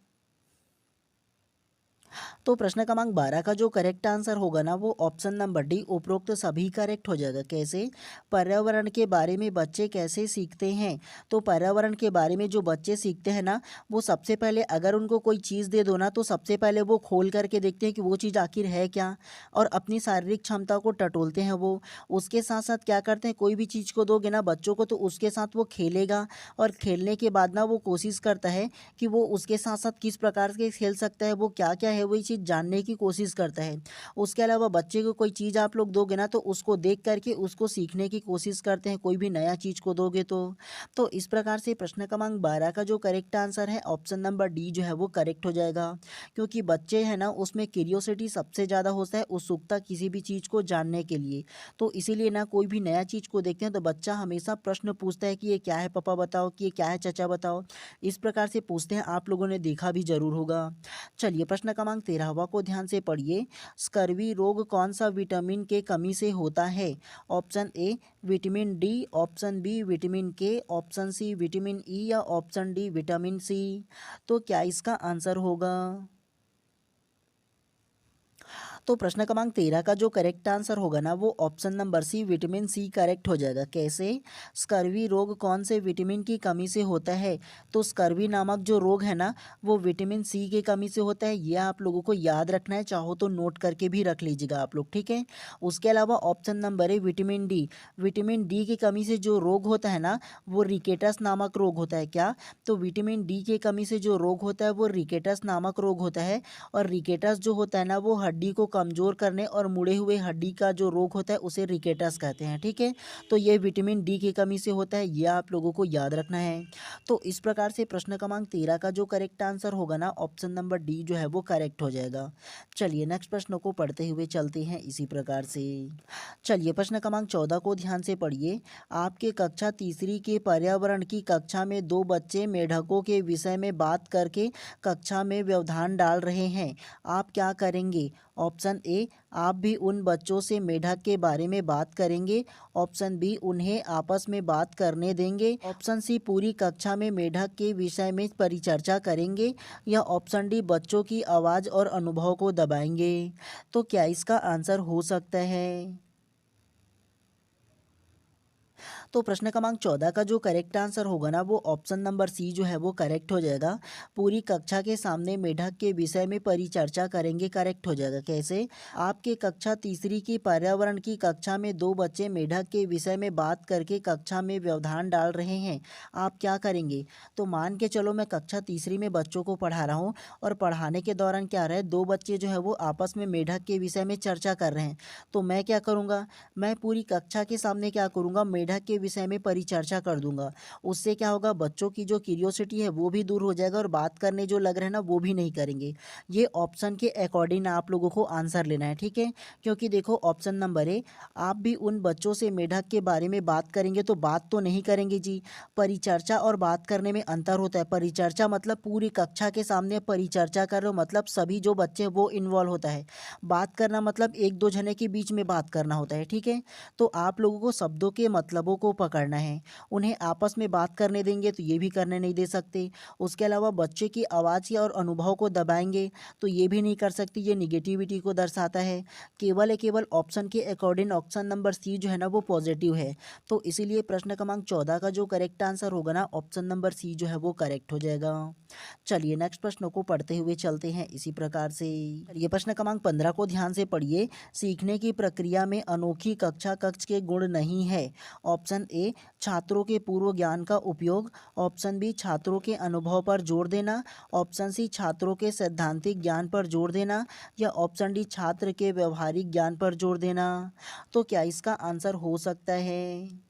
तो प्रश्न क्रमांक 12 का जो करेक्ट आंसर होगा ना वो ऑप्शन नंबर डी, उपरोक्त सभी करेक्ट हो जाएगा। कैसे? पर्यावरण के बारे में बच्चे कैसे सीखते हैं? तो पर्यावरण के बारे में जो बच्चे सीखते हैं ना, वो सबसे पहले अगर उनको कोई चीज़ दे दो ना तो सबसे पहले वो खोल करके देखते हैं कि वो चीज़ आखिर है क्या, और अपनी शारीरिक क्षमता को टटोलते हैं वो। उसके साथ साथ क्या करते हैं, कोई भी चीज़ को दोगे ना बच्चों को तो उसके साथ वो खेलेगा, और खेलने के बाद ना वो कोशिश करता है कि वो उसके साथ साथ किस प्रकार के खेल सकता है, वो क्या क्या है वही चीज़ जानने की कोशिश करता है। उसके अलावा बच्चे को कोई चीज़ आप लोग दोगे ना तो उसको देख करके उसको सीखने की कोशिश करते हैं, कोई भी नया चीज़ को दोगे तो इस प्रकार से प्रश्न क्रमांक 12 का जो करेक्ट आंसर है ऑप्शन नंबर डी जो है वो करेक्ट हो जाएगा। क्योंकि बच्चे हैं ना उसमें क्यूरियोसिटी सबसे ज़्यादा होता है, उत्सुकता किसी भी चीज़ को जानने के लिए। तो इसीलिए ना कोई भी नया चीज़ को देखते हैं तो बच्चा हमेशा प्रश्न पूछता है कि ये क्या है पापा बताओ, कि ये क्या है चाचा बताओ। इस प्रकार से पूछते हैं, आप लोगों ने देखा भी जरूर होगा। चलिए प्रश्न क्रमांक 13वां को ध्यान से पढ़िए। स्कर्वी रोग कौन सा विटामिन के कमी से होता है? Option A, vitamin D. Option B, vitamin K. Option C, vitamin E. या ऑप्शन डी, विटामिन सी। तो क्या इसका आंसर होगा? तो प्रश्न क्रमांक 13 का जो करेक्ट आंसर होगा ना वो option number C, vitamin C correct हो जाएगा। कैसे? स्कर्वी रोग कौन से विटामिन की कमी से होता है? तो स्कर्वी नामक जो रोग है ना वो विटामिन सी की कमी से होता है, ये आप लोगों को याद रखना है, चाहो तो नोट करके भी रख लीजिएगा आप लोग। ठीक है, उसके अलावा ऑप्शन नंबर है विटामिन डी। विटामिन डी की कमी से जो रोग होता है ना वो रिकेटस नामक रोग होता है। क्या? तो विटामिन डी की कमी से जो रोग होता है वो रिकेटस नामक रोग होता है। और रिकेटस जो होता है ना वो हड्डी को कमज़ोर करने और मुड़े हुए हड्डी का जो रोग होता है उसे रिकेटस कहते हैं। ठीक है, तो ये विटामिन डी की कमी से होता है, ये आप लोगों को याद रखना है। तो इस प्रकार से प्रश्न क्रमांक 13 का जो करेक्ट आंसर होगा ना ऑप्शन नंबर डी जो है वो करेक्ट हो जाएगा। चलिए नेक्स्ट प्रश्न को पढ़ते हुए चलते हैं इसी प्रकार से। चलिए प्रश्न क्रमांक 14 को ध्यान से पढ़िए। आपके कक्षा तीसरी के पर्यावरण की कक्षा में दो बच्चे मेढकों के विषय में बात करके कक्षा में व्यवधान डाल रहे हैं, आप क्या करेंगे? ऑप्शन ए, आप भी उन बच्चों से मेढक के बारे में बात करेंगे। ऑप्शन बी, उन्हें आपस में बात करने देंगे। ऑप्शन सी, पूरी कक्षा में मेढक के विषय में परिचर्चा करेंगे। या ऑप्शन डी, बच्चों की आवाज़ और अनुभव को दबाएंगे। तो क्या इसका आंसर हो सकता है? तो प्रश्न क्रमांक 14 का जो करेक्ट आंसर होगा ना वो ऑप्शन नंबर सी जो है वो करेक्ट हो जाएगा। पूरी कक्षा के सामने मेढक के विषय में परिचर्चा करेंगे करेक्ट हो जाएगा। कैसे? आपके कक्षा तीसरी की पर्यावरण की कक्षा में दो बच्चे मेढक के विषय में बात करके कक्षा में व्यवधान डाल रहे हैं, आप क्या करेंगे? तो मान के चलो मैं कक्षा तीसरी में बच्चों को पढ़ा रहा हूँ और पढ़ाने के दौरान क्या रहा है, दो बच्चे जो है वो आपस में मेढक के विषय में चर्चा कर रहे हैं। तो मैं क्या करूँगा, मैं पूरी कक्षा के सामने क्या करूँगा, मेढक के विषय में परिचर्चा कर दूंगा। उससे क्या होगा, बच्चों की जो क्यूरियोसिटी है वो भी दूर हो जाएगा और बात करने जो लग रहे हैं ना वो भी नहीं करेंगे। ये ऑप्शन के अकॉर्डिंग आप लोगों को आंसर लेना है। ठीक है, क्योंकि देखो ऑप्शन नंबर ए, आप भी उन बच्चों से मेढक के बारे में बात करेंगे, तो बात तो नहीं करेंगे जी। परिचर्चा और बात करने में अंतर होता है। परिचर्चा मतलब पूरी कक्षा के सामने परिचर्चा कर रहे हो, मतलब सभी जो बच्चे हैं वो इन्वॉल्व होता है। बात करना मतलब एक दो जने के बीच में बात करना होता है। ठीक है, तो आप लोगों को शब्दों के मतलबों को को पकड़ना है। उन्हें आपस में बात करने देंगे तो ये भी करने नहीं दे सकते। उसके अलावा बच्चे की आवाज़ या और अनुभव को दबाएंगे तो ये भी नहीं कर सकती, ये निगेटिविटी को दर्शाता है। केवल ऑप्शन के अकॉर्डिंग ऑप्शन नंबर सी जो है ना वो पॉजिटिव है। तो इसीलिए प्रश्न क्रमांक 14 का जो करेक्ट आंसर होगा ना ऑप्शन नंबर सी जो है वो करेक्ट हो जाएगा। चलिए नेक्स्ट प्रश्न को पढ़ते हुए चलते हैं इसी प्रकार से। ये प्रश्न क्रमांक 15 को ध्यान से पढ़िए। सीखने की प्रक्रिया में अनोखी कक्षा कक्ष के गुण नहीं है। ऑप्शन ए छात्रों के पूर्व ज्ञान का उपयोग, ऑप्शन बी छात्रों के अनुभव पर जोर देना, ऑप्शन सी छात्रों के सैद्धांतिक ज्ञान पर जोर देना, या ऑप्शन डी छात्र के व्यवहारिक ज्ञान पर जोर देना। तो क्या इसका आंसर हो सकता है?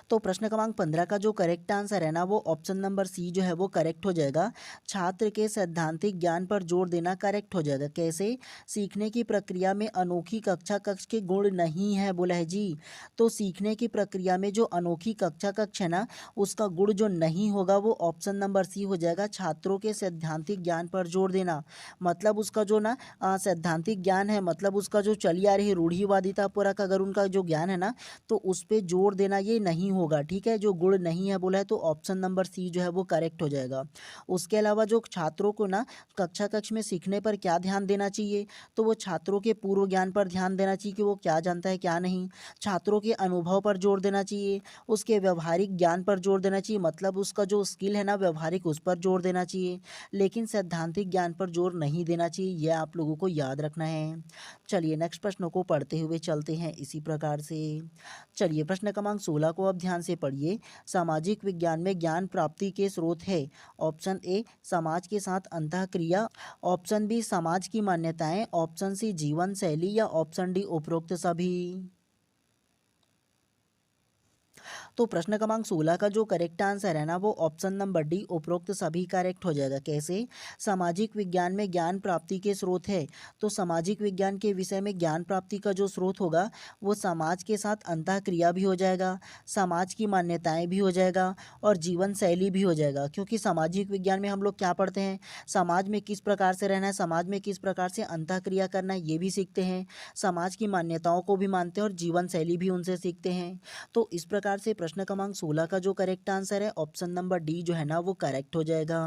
तो प्रश्न क्रमांक 15 का जो करेक्ट आंसर है ना वो ऑप्शन नंबर सी जो है वो करेक्ट हो जाएगा। छात्र के सैद्धांतिक ज्ञान पर जोर देना करेक्ट हो जाएगा। कैसे? सीखने की प्रक्रिया में अनोखी कक्षा कक्ष के गुण नहीं है बोला है जी। तो सीखने की प्रक्रिया में जो अनोखी कक्षा कक्ष है ना उसका गुण जो नहीं होगा वो ऑप्शन नंबर सी हो जाएगा, छात्रों के सैद्धांतिक ज्ञान पर जोर देना। मतलब उसका जो ना सैद्धांतिक ज्ञान है, मतलब उसका जो चली आ रही रूढ़िवादिता पूरक अगर उनका जो ज्ञान है ना तो उस पे जोर देना ये नहीं होगा। ठीक है, जो गुण नहीं है बोला है तो ऑप्शन नंबर सी जो है वो करेक्ट हो जाएगा। उसके अलावा जो छात्रों को ना कक्षा कक्ष में सीखने पर क्या ध्यान देना चाहिए, तो वो छात्रों के पूर्व ज्ञान पर ध्यान देना चाहिए कि वो क्या जानता है क्या नहीं। छात्रों के अनुभव पर जोर देना चाहिए, उसके व्यवहारिक ज्ञान पर जोर देना चाहिए, मतलब उसका जो स्किल है ना व्यवहारिक उस पर जोर देना चाहिए। लेकिन सैद्धांतिक ज्ञान पर जोर नहीं देना चाहिए, यह आप लोगों को याद रखना है। चलिए नेक्स्ट प्रश्नों को पढ़ते हुए चलते हैं इसी प्रकार से। चलिए प्रश्न क्रमांक 16 को अब ध्यान से पढ़िए। सामाजिक विज्ञान में ज्ञान प्राप्ति के स्रोत है। ऑप्शन ए समाज के साथ अंतःक्रिया, ऑप्शन बी समाज की मान्यताएं, ऑप्शन सी जीवन शैली, या ऑप्शन डी उपरोक्त सभी। तो प्रश्न क्रमांक 16 का जो करेक्ट आंसर है ना वो ऑप्शन नंबर डी उपरोक्त सभी करेक्ट हो जाएगा। कैसे? सामाजिक विज्ञान में ज्ञान प्राप्ति के स्रोत है। तो सामाजिक विज्ञान के विषय में ज्ञान प्राप्ति का जो स्रोत होगा वो समाज के साथ अंतःक्रिया भी हो जाएगा, समाज की मान्यताएं भी हो जाएगा, और जीवन शैली भी हो जाएगा। क्योंकि सामाजिक विज्ञान में हम लोग क्या पढ़ते हैं, समाज में किस प्रकार से रहना है, समाज में किस प्रकार से अंतःक्रिया करना है ये भी सीखते हैं, समाज की मान्यताओं को भी मानते हैं और जीवन शैली भी उनसे सीखते हैं। तो इस प्रकार से प्रश्न क्रमांक 16 का जो करेक्ट आंसर है ऑप्शन नंबर डी जो है ना वो करेक्ट हो जाएगा।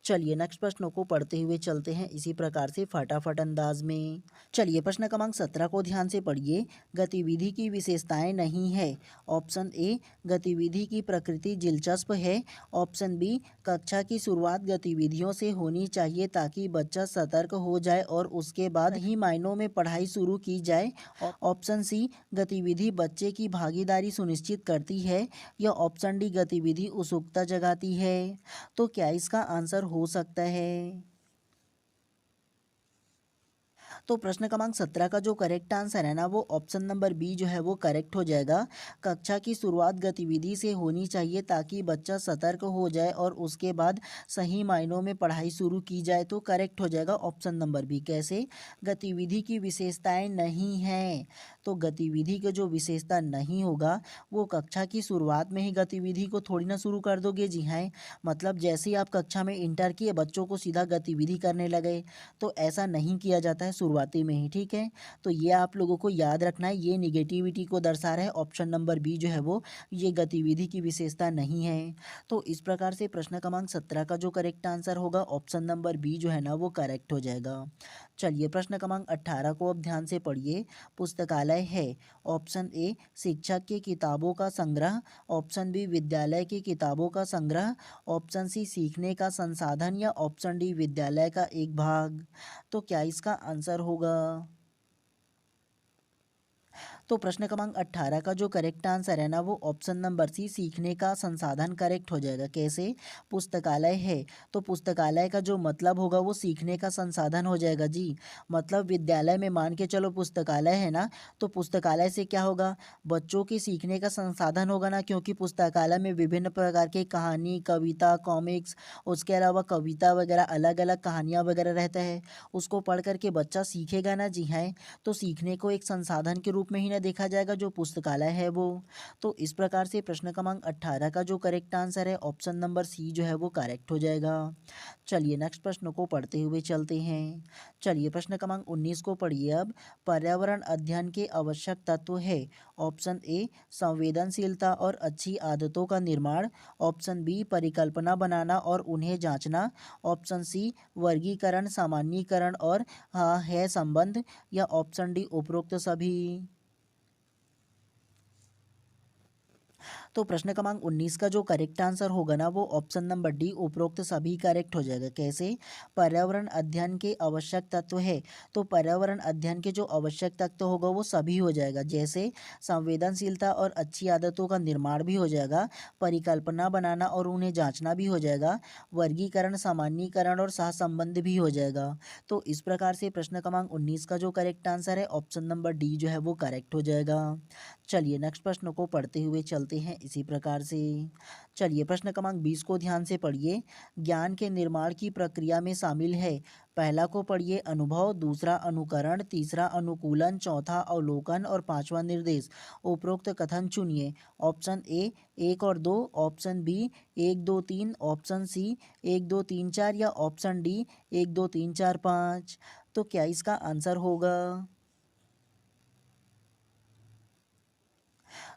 चलिए नेक्स्ट प्रश्नों को पढ़ते हुए चलते हैं इसी प्रकार से फटाफट अंदाज में। चलिए प्रश्न क्रमांक 17 को ध्यान से पढ़िए। गतिविधि की विशेषताएं नहीं है। ऑप्शन ए गतिविधि की प्रकृति दिलचस्प है, ऑप्शन बी कक्षा की शुरुआत गतिविधियों से होनी चाहिए ताकि बच्चा सतर्क हो जाए और उसके बाद ही मायनों में पढ़ाई शुरू की जाए, ऑप्शन सी गतिविधि बच्चे की भागीदारी सुनिश्चित करती है, या ऑप्शन डी गतिविधि उत्सुकता जगाती है। तो क्या इसका आंसर हो सकता है? तो प्रश्न क्रमांक 17 का जो करेक्ट आंसर है ना वो ऑप्शन नंबर बी जो है वो करेक्ट हो जाएगा। कक्षा की शुरुआत गतिविधि से होनी चाहिए ताकि बच्चा सतर्क हो जाए और उसके बाद सही मायनों में पढ़ाई शुरू की जाए, तो करेक्ट हो जाएगा ऑप्शन नंबर बी। कैसे? गतिविधि की विशेषताएं नहीं हैं। तो गतिविधि का जो विशेषता नहीं होगा वो कक्षा की शुरुआत में ही गतिविधि को थोड़ी ना शुरू कर दोगे। जी हाँ, मतलब जैसे ही आप कक्षा में इंटर किए बच्चों को सीधा गतिविधि करने लगे, तो ऐसा नहीं किया जाता है शुरुआती में ही। ठीक है, तो ये आप लोगों को याद रखना है, ये निगेटिविटी को दर्शा रहा है। ऑप्शन नंबर बी जो है वो ये गतिविधि की विशेषता नहीं है। तो इस प्रकार से प्रश्न क्रमांक 17 का जो करेक्ट आंसर होगा ऑप्शन नंबर बी जो है ना वो करेक्ट हो जाएगा। चलिए प्रश्न क्रमांक 18 को अब ध्यान से पढ़िए। पुस्तकालय है। ऑप्शन ए शिक्षक की किताबों का संग्रह, ऑप्शन बी विद्यालय की किताबों का संग्रह, ऑप्शन सी सीखने का संसाधन, या ऑप्शन डी विद्यालय का एक भाग। तो क्या इसका आंसर होगा? तो प्रश्न क्रमांक 18 का जो करेक्ट आंसर है ना वो ऑप्शन नंबर सी सीखने का संसाधन करेक्ट हो जाएगा। कैसे? पुस्तकालय है तो पुस्तकालय का जो मतलब होगा वो सीखने का संसाधन हो जाएगा जी। मतलब विद्यालय में मान के चलो पुस्तकालय है ना, तो पुस्तकालय से क्या होगा, बच्चों के सीखने का संसाधन होगा ना, क्योंकि पुस्तकालय में विभिन्न प्रकार की कहानी, कविता, कॉमिक्स, उसके अलावा कविता वगैरह अलग अलग कहानियाँ वगैरह रहता है, उसको पढ़ करके बच्चा सीखेगा ना। जी हाँ, तो सीखने को एक संसाधन के रूप में ही या देखा जाएगा जो पुस्तकालय है वो। तो इस प्रकार से प्रश्न क्रमांक 18 का जो करेक्ट आंसर है ऑप्शन नंबर सी जो है वो करेक्ट हो जाएगा। चलिए नेक्स्ट प्रश्न को पढ़ते हुए चलते हैं। चलिए प्रश्न क्रमांक 19 को पढ़िए अब। पर्यावरण अध्ययन के आवश्यक तत्व है। ऑप्शन ए संवेदनशीलता और अच्छी आदतों का निर्माण। ऑप्शन बी परिकल्पना बनाना और उन्हें जांचना। ऑप्शन सी वर्गीकरण सामान्यीकरण और हाँ है संबंध। या ऑप्शन डी उपरोक्त सभी। तो प्रश्न क्रमांक 19 का जो करेक्ट आंसर होगा ना वो ऑप्शन नंबर डी उपरोक्त सभी करेक्ट हो जाएगा। कैसे? पर्यावरण अध्ययन के आवश्यक तत्व है, तो पर्यावरण अध्ययन के जो आवश्यक तत्व होगा वो सभी हो जाएगा। जैसे संवेदनशीलता और अच्छी आदतों का निर्माण भी हो जाएगा, परिकल्पना बनाना और उन्हें जांचना भी हो जाएगा, वर्गीकरण सामान्यीकरण और सहसंबंध भी हो जाएगा। तो इस प्रकार से प्रश्न क्रमांक 19 का जो करेक्ट आंसर है ऑप्शन नंबर डी जो है वो करेक्ट हो जाएगा। चलिए नेक्स्ट प्रश्न को पढ़ते हुए चलते हैं इसी प्रकार से। चलिए प्रश्न क्रमांक 20 को ध्यान से पढ़िए। ज्ञान के निर्माण की प्रक्रिया में शामिल है। पहला को पढ़िए अनुभव, दूसरा अनुकरण, तीसरा अनुकूलन, चौथा अवलोकन और पांचवा निर्देश। उपरोक्त कथन चुनिए। ऑप्शन ए 1 और 2, ऑप्शन बी 1 2 3, ऑप्शन सी 1 2 3 4 या ऑप्शन डी 1 2 3 4 5। तो क्या इसका आंसर होगा?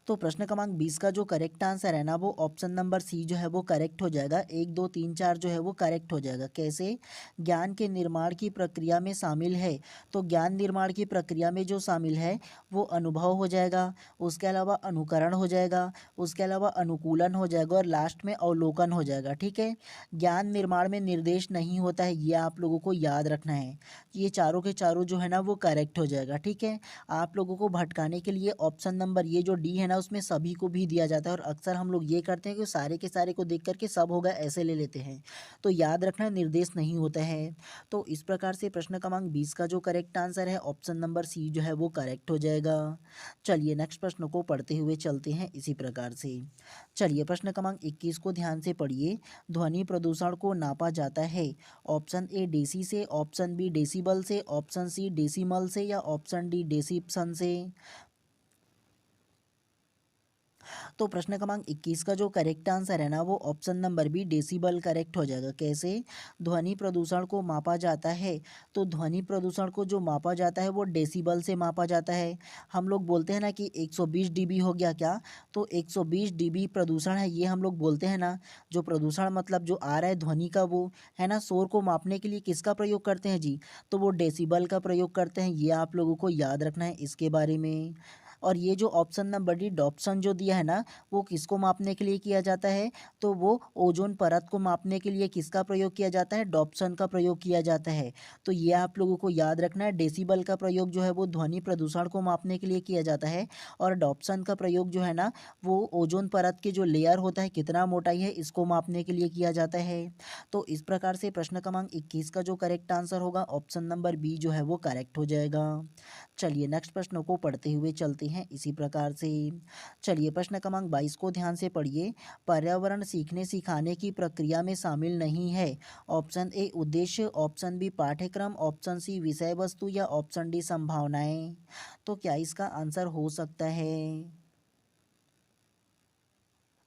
तो प्रश्न क्रमांक 20 का जो करेक्ट आंसर है ना वो ऑप्शन नंबर सी जो है वो करेक्ट हो जाएगा। 1 2 3 4 जो है वो करेक्ट हो जाएगा। कैसे? ज्ञान के निर्माण की प्रक्रिया में शामिल है, तो ज्ञान निर्माण की प्रक्रिया में जो शामिल है वो अनुभव हो जाएगा, उसके अलावा अनुकरण हो जाएगा, उसके अलावा अनुकूलन हो जाएगा और लास्ट में अवलोकन हो जाएगा। ठीक है। ज्ञान निर्माण में निर्देश नहीं होता है, ये आप लोगों को याद रखना है। ये चारों के चारों जो है ना वो करेक्ट हो जाएगा। ठीक है। आप लोगों को भटकाने के लिए ऑप्शन नंबर ये जो डी है ना उसमें सभी को भी दिया जाता है, और अक्सर हम लोग ये करते हैं कि सारे के सारे को देख करके सब होगा ऐसे ले लेते हैं। तो याद रखना निर्देश नहीं होता है। तो इस प्रकार से प्रश्न क्रमांक 20 का जो करेक्ट आंसर है ऑप्शन नंबर सी जो है वो करेक्ट हो जाएगा। चलिए नेक्स्ट प्रश्न को पढ़ते हुए चलते हैं इसी प्रकार से। चलिए प्रश्न क्रमांक 21 को ध्यान से पढ़िए। ध्वनि प्रदूषण को नापा जाता है। ऑप्शन ए डेसी से, ऑप्शन बी डेसिबल से, ऑप्शन सी डेसिमल से या ऑप्शन डी डेसिप्सन से। तो प्रश्न क्रमांक 21 का जो करेक्ट आंसर है ना वो option number B decibel correct हो जाएगा। कैसे? ध्वनि प्रदूषण को मापा जाता है, तो ध्वनि प्रदूषण को जो मापा जाता है वो डेसिबल से मापा जाता है। हम लोग बोलते हैं ना कि 120 डीबी हो गया क्या, तो 120 डीबी प्रदूषण है ये हम लोग बोलते हैं ना। जो प्रदूषण मतलब जो आ रहा है ध्वनि का वो है ना, शोर को मापने के लिए किसका प्रयोग करते हैं जी, तो वो डेसिबल का प्रयोग करते हैं। ये आप लोगों को याद रखना है इसके बारे में। और ये जो ऑप्शन नंबर डी डॉप्सन जो दिया है ना वो किसको मापने के लिए किया जाता है, तो वो ओजोन परत को मापने के लिए किसका प्रयोग किया जाता है, डॉप्सन का प्रयोग किया जाता है। तो ये आप लोगों को याद रखना है। डेसिबल का प्रयोग जो है वो ध्वनि प्रदूषण को मापने के लिए किया जाता है, और डॉप्सन का प्रयोग जो है ना वो ओजोन परत के जो लेयर होता है कितना मोटाई है इसको मापने के लिए किया जाता है। तो इस प्रकार से प्रश्न क्रमांक 21 का जो करेक्ट आंसर होगा ऑप्शन नंबर बी जो है वो करेक्ट हो जाएगा। चलिए नेक्स्ट प्रश्न को पढ़ते हुए चलते हैं इसी प्रकार से। चलिए प्रश्न क्रमांक 22 को ध्यान से पढ़िए। पर्यावरण सीखने सिखाने की प्रक्रिया में शामिल नहीं है। ऑप्शन ए उद्देश्य, ऑप्शन बी पाठ्यक्रम, ऑप्शन सी विषय वस्तु या ऑप्शन डी संभावनाएं। तो क्या इसका आंसर हो सकता है?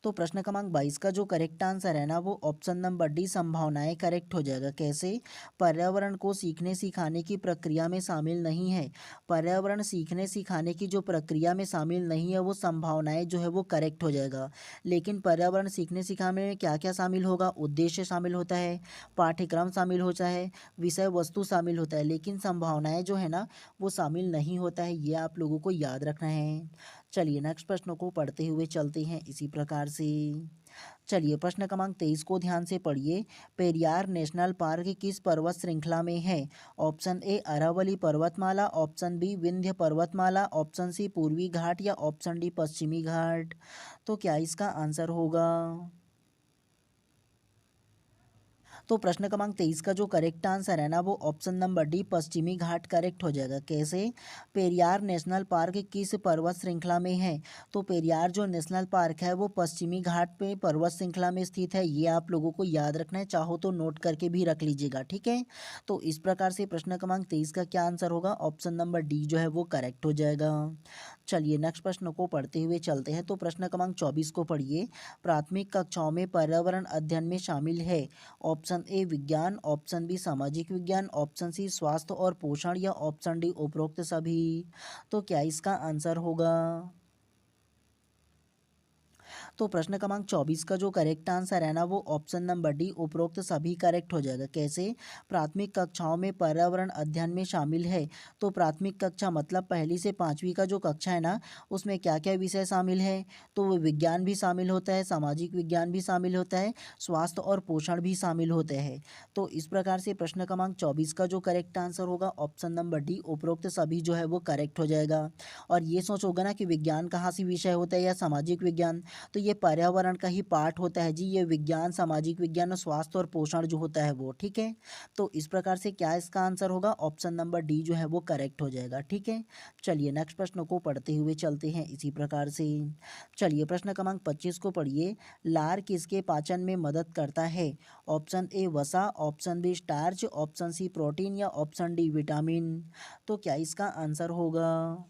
तो प्रश्न क्रमांक 22 का जो करेक्ट आंसर है ना वो ऑप्शन नंबर डी संभावनाएं करेक्ट हो जाएगा। कैसे? पर्यावरण को सीखने सिखाने की प्रक्रिया में शामिल नहीं है। पर्यावरण सीखने सिखाने की जो प्रक्रिया में शामिल नहीं है वो संभावनाएं जो है वो करेक्ट हो जाएगा। लेकिन पर्यावरण सीखने सिखाने में क्या क्या शामिल होगा? उद्देश्य शामिल होता है, पाठ्यक्रम शामिल होता है, विषय वस्तु शामिल होता है, लेकिन संभावनाएं जो है ना वो शामिल नहीं होता है। ये आप लोगों को याद रखना है। चलिए नेक्स्ट प्रश्न को पढ़ते हुए चलते हैं इसी प्रकार से। चलिए प्रश्न क्रमांक 23 को ध्यान से पढ़िए। पेरियार नेशनल पार्क किस पर्वत श्रृंखला में है? ऑप्शन ए अरावली पर्वतमाला, ऑप्शन बी विंध्य पर्वतमाला, ऑप्शन सी पूर्वी घाट या ऑप्शन डी पश्चिमी घाट। तो क्या इसका आंसर होगा? तो प्रश्न क्रमांक 23 का जो करेक्ट आंसर है ना वो ऑप्शन नंबर डी पश्चिमी घाट करेक्ट हो जाएगा। कैसे? पेरियार नेशनल पार्क किस पर्वत श्रृंखला में है? तो पेरियार जो नेशनल पार्क है वो पश्चिमी घाट पे पर्वत श्रृंखला में स्थित है। ये आप लोगों को याद रखना है, चाहो तो नोट करके भी रख लीजिएगा, ठीक है। तो इस प्रकार से प्रश्न क्रमांक 23 का क्या आंसर होगा? ऑप्शन नंबर डी जो है वो करेक्ट हो जाएगा। चलिए नेक्स्ट प्रश्न को पढ़ते हुए चलते हैं। तो प्रश्न क्रमांक 24 को पढ़िए। प्राथमिक कक्षाओं में पर्यावरण अध्ययन में शामिल है ऑप्शन ए विज्ञान, ऑप्शन बी सामाजिक विज्ञान, ऑप्शन सी स्वास्थ्य और पोषण या ऑप्शन डी उपरोक्त सभी। तो क्या इसका आंसर होगा? तो प्रश्न क्रमांक 24 का जो करेक्ट आंसर है ना वो ऑप्शन नंबर डी उपरोक्त सभी करेक्ट हो जाएगा। कैसे? प्राथमिक कक्षाओं में पर्यावरण अध्ययन में शामिल है। तो प्राथमिक कक्षा मतलब पहली से पाँचवीं का जो कक्षा है ना उसमें क्या क्या विषय शामिल है? तो वो विज्ञान भी शामिल होता है, सामाजिक विज्ञान भी शामिल होता है, स्वास्थ्य और पोषण भी शामिल होते हैं। तो इस प्रकार से प्रश्न क्रमांक 24 का जो करेक्ट आंसर होगा ऑप्शन नंबर डी उपरोक्त सभी जो है वो करेक्ट हो जाएगा। और ये सोचोगे ना कि विज्ञान कहाँ से विषय होता है या सामाजिक विज्ञान, तो ये पर्यावरण का ही पार्ट होता है जी। ये विज्ञान, सामाजिक विज्ञान और स्वास्थ्य और पोषण जो होता है वो, ठीक है। तो इस प्रकार से क्या इसका आंसर होगा? ऑप्शन नंबर डी जो है वो करेक्ट हो जाएगा, ठीक है। चलिए नेक्स्ट प्रश्न को पढ़ते हुए चलते हैं इसी प्रकार से। चलिए प्रश्न क्रमांक 25 को पढ़िए। लार किसके पाचन में मदद करता है? ऑप्शन ए वसा, option B starch, option C protein या ऑप्शन डी विटामिन। तो क्या इसका आंसर होगा?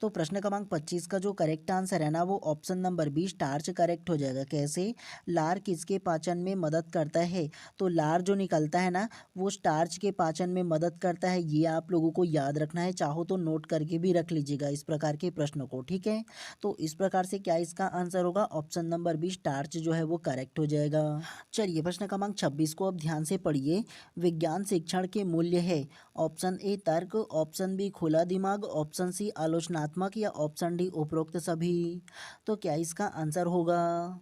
तो प्रश्न क्रमांक 25 का जो करेक्ट आंसर है ना वो option number B starch correct हो जाएगा। कैसे? लार किसके पाचन में मदद करता है? तो लार जो निकलता है ना वो स्टार्च के पाचन में मदद करता है। ये आप लोगों को याद रखना है, चाहो तो नोट करके भी रख लीजिएगा इस प्रकार के प्रश्नों को, ठीक है। तो इस प्रकार से क्या इसका आंसर होगा? ऑप्शन नंबर बी स्टार्च जो है वो करेक्ट हो जाएगा। चलिए प्रश्न क्रमांक 26 को अब ध्यान से पढ़िए। विज्ञान शिक्षण के मूल्य है ऑप्शन ए तर्क, ऑप्शन बी खुला दिमाग, ऑप्शन सी आलोचनात्मक या ऑप्शन डी उपरोक्त सभी। तो क्या इसका आंसर होगा?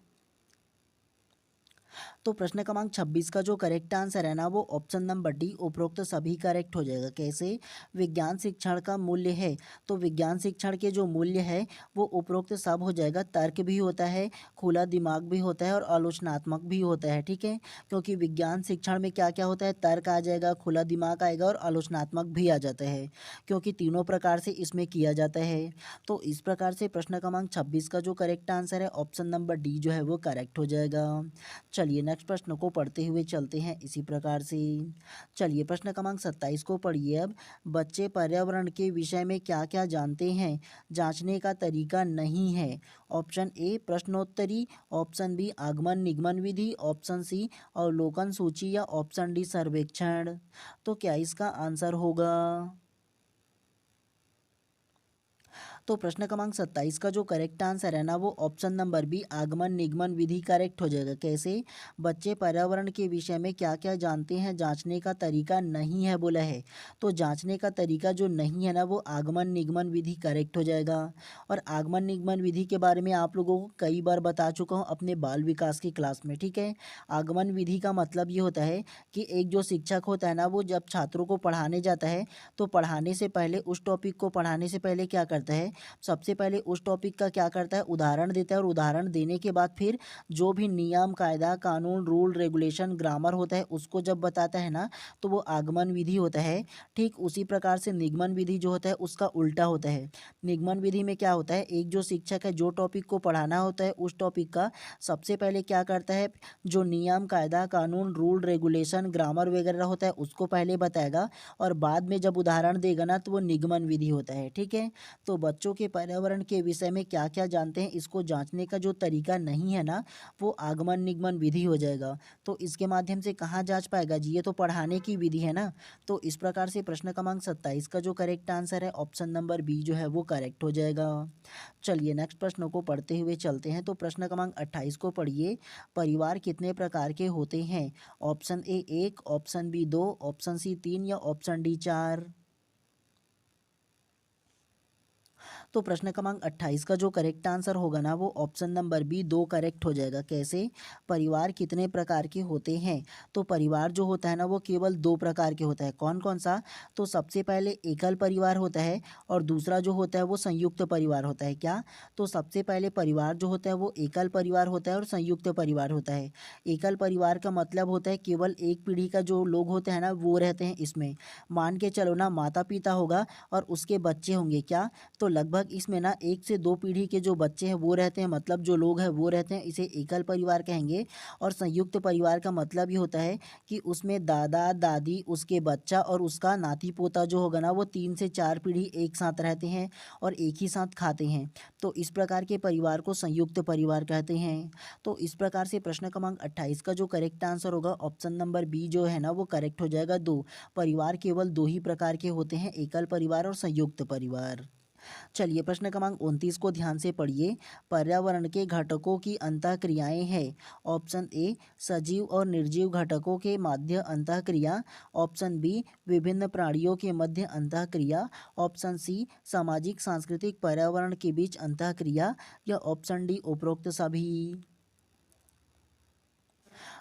तो प्रश्न क्रमांक 26 का जो करेक्ट आंसर है ना वो ऑप्शन नंबर डी उपरोक्त सभी करेक्ट हो जाएगा। कैसे? विज्ञान शिक्षण का मूल्य है, तो विज्ञान शिक्षण के जो मूल्य है वो उपरोक्त सब हो जाएगा। तर्क भी होता है, खुला दिमाग भी होता है और आलोचनात्मक भी होता है, ठीक है। क्योंकि विज्ञान शिक्षण में क्या क्या होता है? तर्क आ जाएगा, खुला दिमाग आएगा और आलोचनात्मक भी आ जाता है, क्योंकि तीनों प्रकार से इसमें किया जाता है। तो इस प्रकार से प्रश्न क्रमांक 26 का जो करेक्ट आंसर है ऑप्शन नंबर डी जो है वो करेक्ट हो जाएगा। चलिए नेक्स्ट प्रश्न को पढ़ते हुए चलते हैं इसी प्रकार से। चलिए प्रश्न क्रमांक 27 को पढ़िए अब। बच्चे पर्यावरण के विषय में क्या क्या जानते हैं, जांचने का तरीका नहीं है? ऑप्शन ए प्रश्नोत्तरी, ऑप्शन बी आगमन निगमन विधि, ऑप्शन सी अवलोकन सूची या ऑप्शन डी सर्वेक्षण। तो क्या इसका आंसर होगा? तो प्रश्न क्रमांक 27 का जो करेक्ट आंसर है ना वो ऑप्शन नंबर बी आगमन निगमन विधि करेक्ट हो जाएगा। कैसे? बच्चे पर्यावरण के विषय में क्या क्या जानते हैं, जांचने का तरीका नहीं है बोला है। तो जांचने का तरीका जो नहीं है ना वो आगमन निगमन विधि करेक्ट हो जाएगा। और आगमन निगमन विधि के बारे में आप लोगों को कई बार बता चुका हूँ अपने बाल विकास की क्लास में, ठीक है। आगमन विधि का मतलब ये होता है कि एक जो शिक्षक होता है ना वो जब छात्रों को पढ़ाने जाता है तो पढ़ाने से पहले, उस टॉपिक को पढ़ाने से पहले क्या करता है? सबसे पहले उस टॉपिक का क्या करता है? उदाहरण देता है। और उदाहरण देने के बाद फिर जो भी नियम कायदा कानून रूल रेगुलेशन ग्रामर होता है उसको जब बताता है ना तो वो आगमन विधि होता है। ठीक उसी प्रकार से निगमन विधि जो होता है उसका उल्टा होता है। निगमन विधि में क्या होता है? एक जो शिक्षक है जो टॉपिक को पढ़ाना होता है उस टॉपिक का सबसे पहले क्या करता है? जो नियम कायदा कानून रूल रेगुलेशन ग्रामर वगैरह होता है उसको पहले बताएगा और बाद में जब उदाहरण देगा ना तो वो निगमन विधि होता है, ठीक है। तो बच्चों के पर्यावरण के विषय में क्या क्या जानते हैं इसको जांचने का जो तरीका नहीं है ना वो आगमन निगमन विधि हो जाएगा। तो इसके माध्यम से कहाँ जांच पाएगा जी? ये तो पढ़ाने की विधि है ना। तो इस प्रकार से प्रश्न क्रमांक 27 का जो करेक्ट आंसर है ऑप्शन नंबर बी जो है वो करेक्ट हो जाएगा। चलिए नेक्स्ट प्रश्न को पढ़ते हुए चलते हैं। तो प्रश्न क्रमांक 28 को पढ़िए। परिवार कितने प्रकार के होते हैं? Option A 1, option B 2, option C 3 या ऑप्शन डी 4। तो प्रश्न क्रमांक 28 का जो करेक्ट आंसर होगा ना वो ऑप्शन नंबर बी 2 करेक्ट हो जाएगा। कैसे? परिवार कितने प्रकार के होते हैं? तो परिवार जो होता है ना वो केवल 2 प्रकार के होता है। कौन कौन सा? तो सबसे पहले एकल परिवार होता है और दूसरा जो होता है वो संयुक्त परिवार होता है। क्या? तो सबसे पहले परिवार जो होता है वो एकल परिवार होता है और संयुक्त परिवार होता है। एकल परिवार का मतलब होता है केवल एक पीढ़ी का जो लोग होते हैं ना वो रहते हैं इसमें। मान के चलो ना माता पिता होगा और उसके बच्चे होंगे। क्या? तो लगभग इसमें ना 1 से 2 पीढ़ी के जो बच्चे हैं वो रहते हैं, मतलब जो लोग हैं वो रहते हैं, इसे एकल परिवार कहेंगे। और संयुक्त परिवार का मतलब ये होता है कि उसमें दादा दादी, उसके बच्चा और उसका नाती पोता जो होगा ना वो 3 से 4 पीढ़ी एक साथ रहते हैं और एक ही साथ खाते हैं। तो इस प्रकार के परिवार को संयुक्त परिवार कहते हैं। तो इस प्रकार से प्रश्न क्रमांक 28 का जो करेक्ट आंसर होगा ऑप्शन नंबर बी जो है ना वो करेक्ट हो जाएगा। 2 परिवार केवल 2 ही प्रकार के होते हैं, एकल परिवार और संयुक्त परिवार। चलिए प्रश्न क्रमांक 29 को ध्यान से पढ़िए। पर्यावरण के घटकों की अंतःक्रियाएं हैं। ऑप्शन ए सजीव और निर्जीव घटकों के मध्य अंतःक्रिया। ऑप्शन बी विभिन्न प्राणियों के मध्य अंतःक्रिया। ऑप्शन सी सामाजिक सांस्कृतिक पर्यावरण के बीच अंतःक्रिया। या ऑप्शन डी उपरोक्त सभी।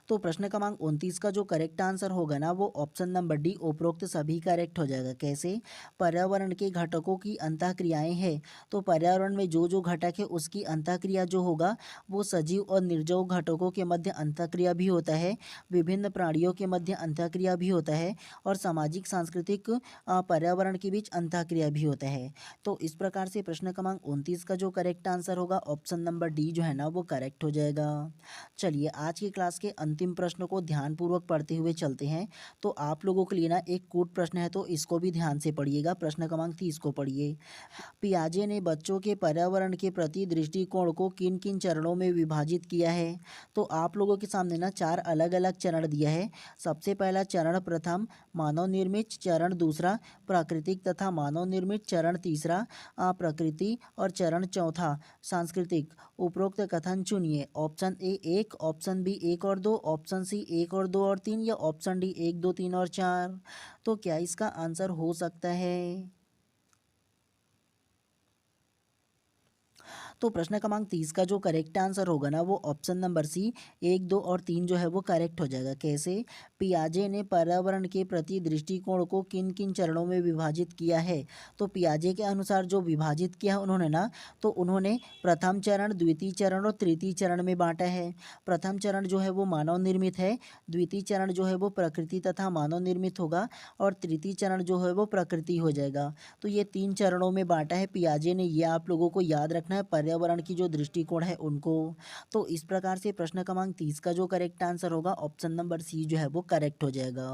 तो प्रश्न क्रमांक 29 का जो करेक्ट आंसर होगा ना वो ऑप्शन नंबर डी उपरोक्त सभी करेक्ट हो जाएगा। कैसे? पर्यावरण के घटकों की अंतःक्रियाएं हैं। तो पर्यावरण में जो जो घटक है उसकी अंतःक्रिया जो होगा वो सजीव और निर्जीव घटकों के मध्य अंतःक्रिया भी होता है, विभिन्न प्राणियों के मध्य अंतःक्रिया भी होता है और सामाजिक सांस्कृतिक पर्यावरण के बीच अंतःक्रिया भी होता है। तो इस प्रकार से प्रश्न क्रमांक 29 का जो करेक्ट आंसर होगा ऑप्शन नंबर डी जो है ना वो करेक्ट हो जाएगा। चलिए आज की क्लास के अंतिम प्रश्न को ध्यानपूर्वक पढ़ते हुए चलते हैं। तो आप लोगों के लिए ना एक कूट प्रश्न है तो इसको भी ध्यान से पढ़िएगा। प्रश्न क्रमांक 30 को पढ़िए। पियाजे ने बच्चों के पर्यावरण के प्रति दृष्टिकोण को किन किन चरणों में विभाजित किया है? तो आप लोगों के सामने ना 4 अलग अलग चरण दिया है। सबसे पहला चरण प्रथम मानव निर्मित, चरण दूसरा प्राकृतिक तथा मानव निर्मित, चरण तीसरा प्रकृति और चरण चौथा सांस्कृतिक। उपरोक्त कथन चुनिए। ऑप्शन ए 1, ऑप्शन बी 1 और 2, ऑप्शन सी 1 और 2 और 3 या ऑप्शन डी 1 2 3 और 4। तो क्या इसका आंसर हो सकता है? तो प्रश्न क्रमांक 30 का जो करेक्ट आंसर होगा ना वो ऑप्शन नंबर सी 1 2 और 3 जो है वो करेक्ट हो जाएगा। कैसे? पियाजे ने पर्यावरण के प्रति दृष्टिकोण को किन किन चरणों में विभाजित किया है? तो पियाजे के अनुसार जो विभाजित किया उन्होंने ना, तो उन्होंने प्रथम चरण, द्वितीय चरण और तृतीय चरण में बांटा है। प्रथम चरण जो है वो मानव निर्मित है, द्वितीय चरण जो है वो प्रकृति तथा मानव निर्मित होगा और तृतीय चरण जो है वो प्रकृति हो जाएगा। तो ये 3 चरणों में बांटा है पियाजे ने, ये आप लोगों को याद रखना है पर्यावरण की जो दृष्टिकोण है उनको। तो इस प्रकार से प्रश्न क्रमांक 30 का जो करेक्ट आंसर होगा ऑप्शन नंबर सी जो है वो करेक्ट हो जाएगा।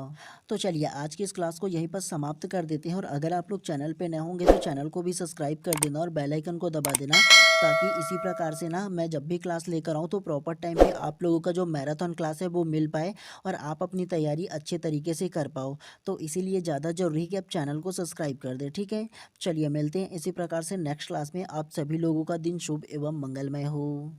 तो चलिए आज की इस क्लास को यहीं पर समाप्त कर देते हैं और अगर आप लोग चैनल पे नए होंगे तो चैनल को भी सब्सक्राइब कर देना और बेल आइकन को दबा देना, ताकि इसी प्रकार से ना मैं जब भी क्लास लेकर आऊँ तो प्रॉपर टाइम पे आप लोगों का जो मैराथन क्लास है वो मिल पाए और आप अपनी तैयारी अच्छे तरीके से कर पाओ। तो इसीलिए ज़्यादा ज़रूरी है कि आप चैनल को सब्सक्राइब कर दें। ठीक है, चलिए मिलते हैं इसी प्रकार से नेक्स्ट क्लास में। आप सभी लोगों का दिन शुभ एवं मंगलमय हो।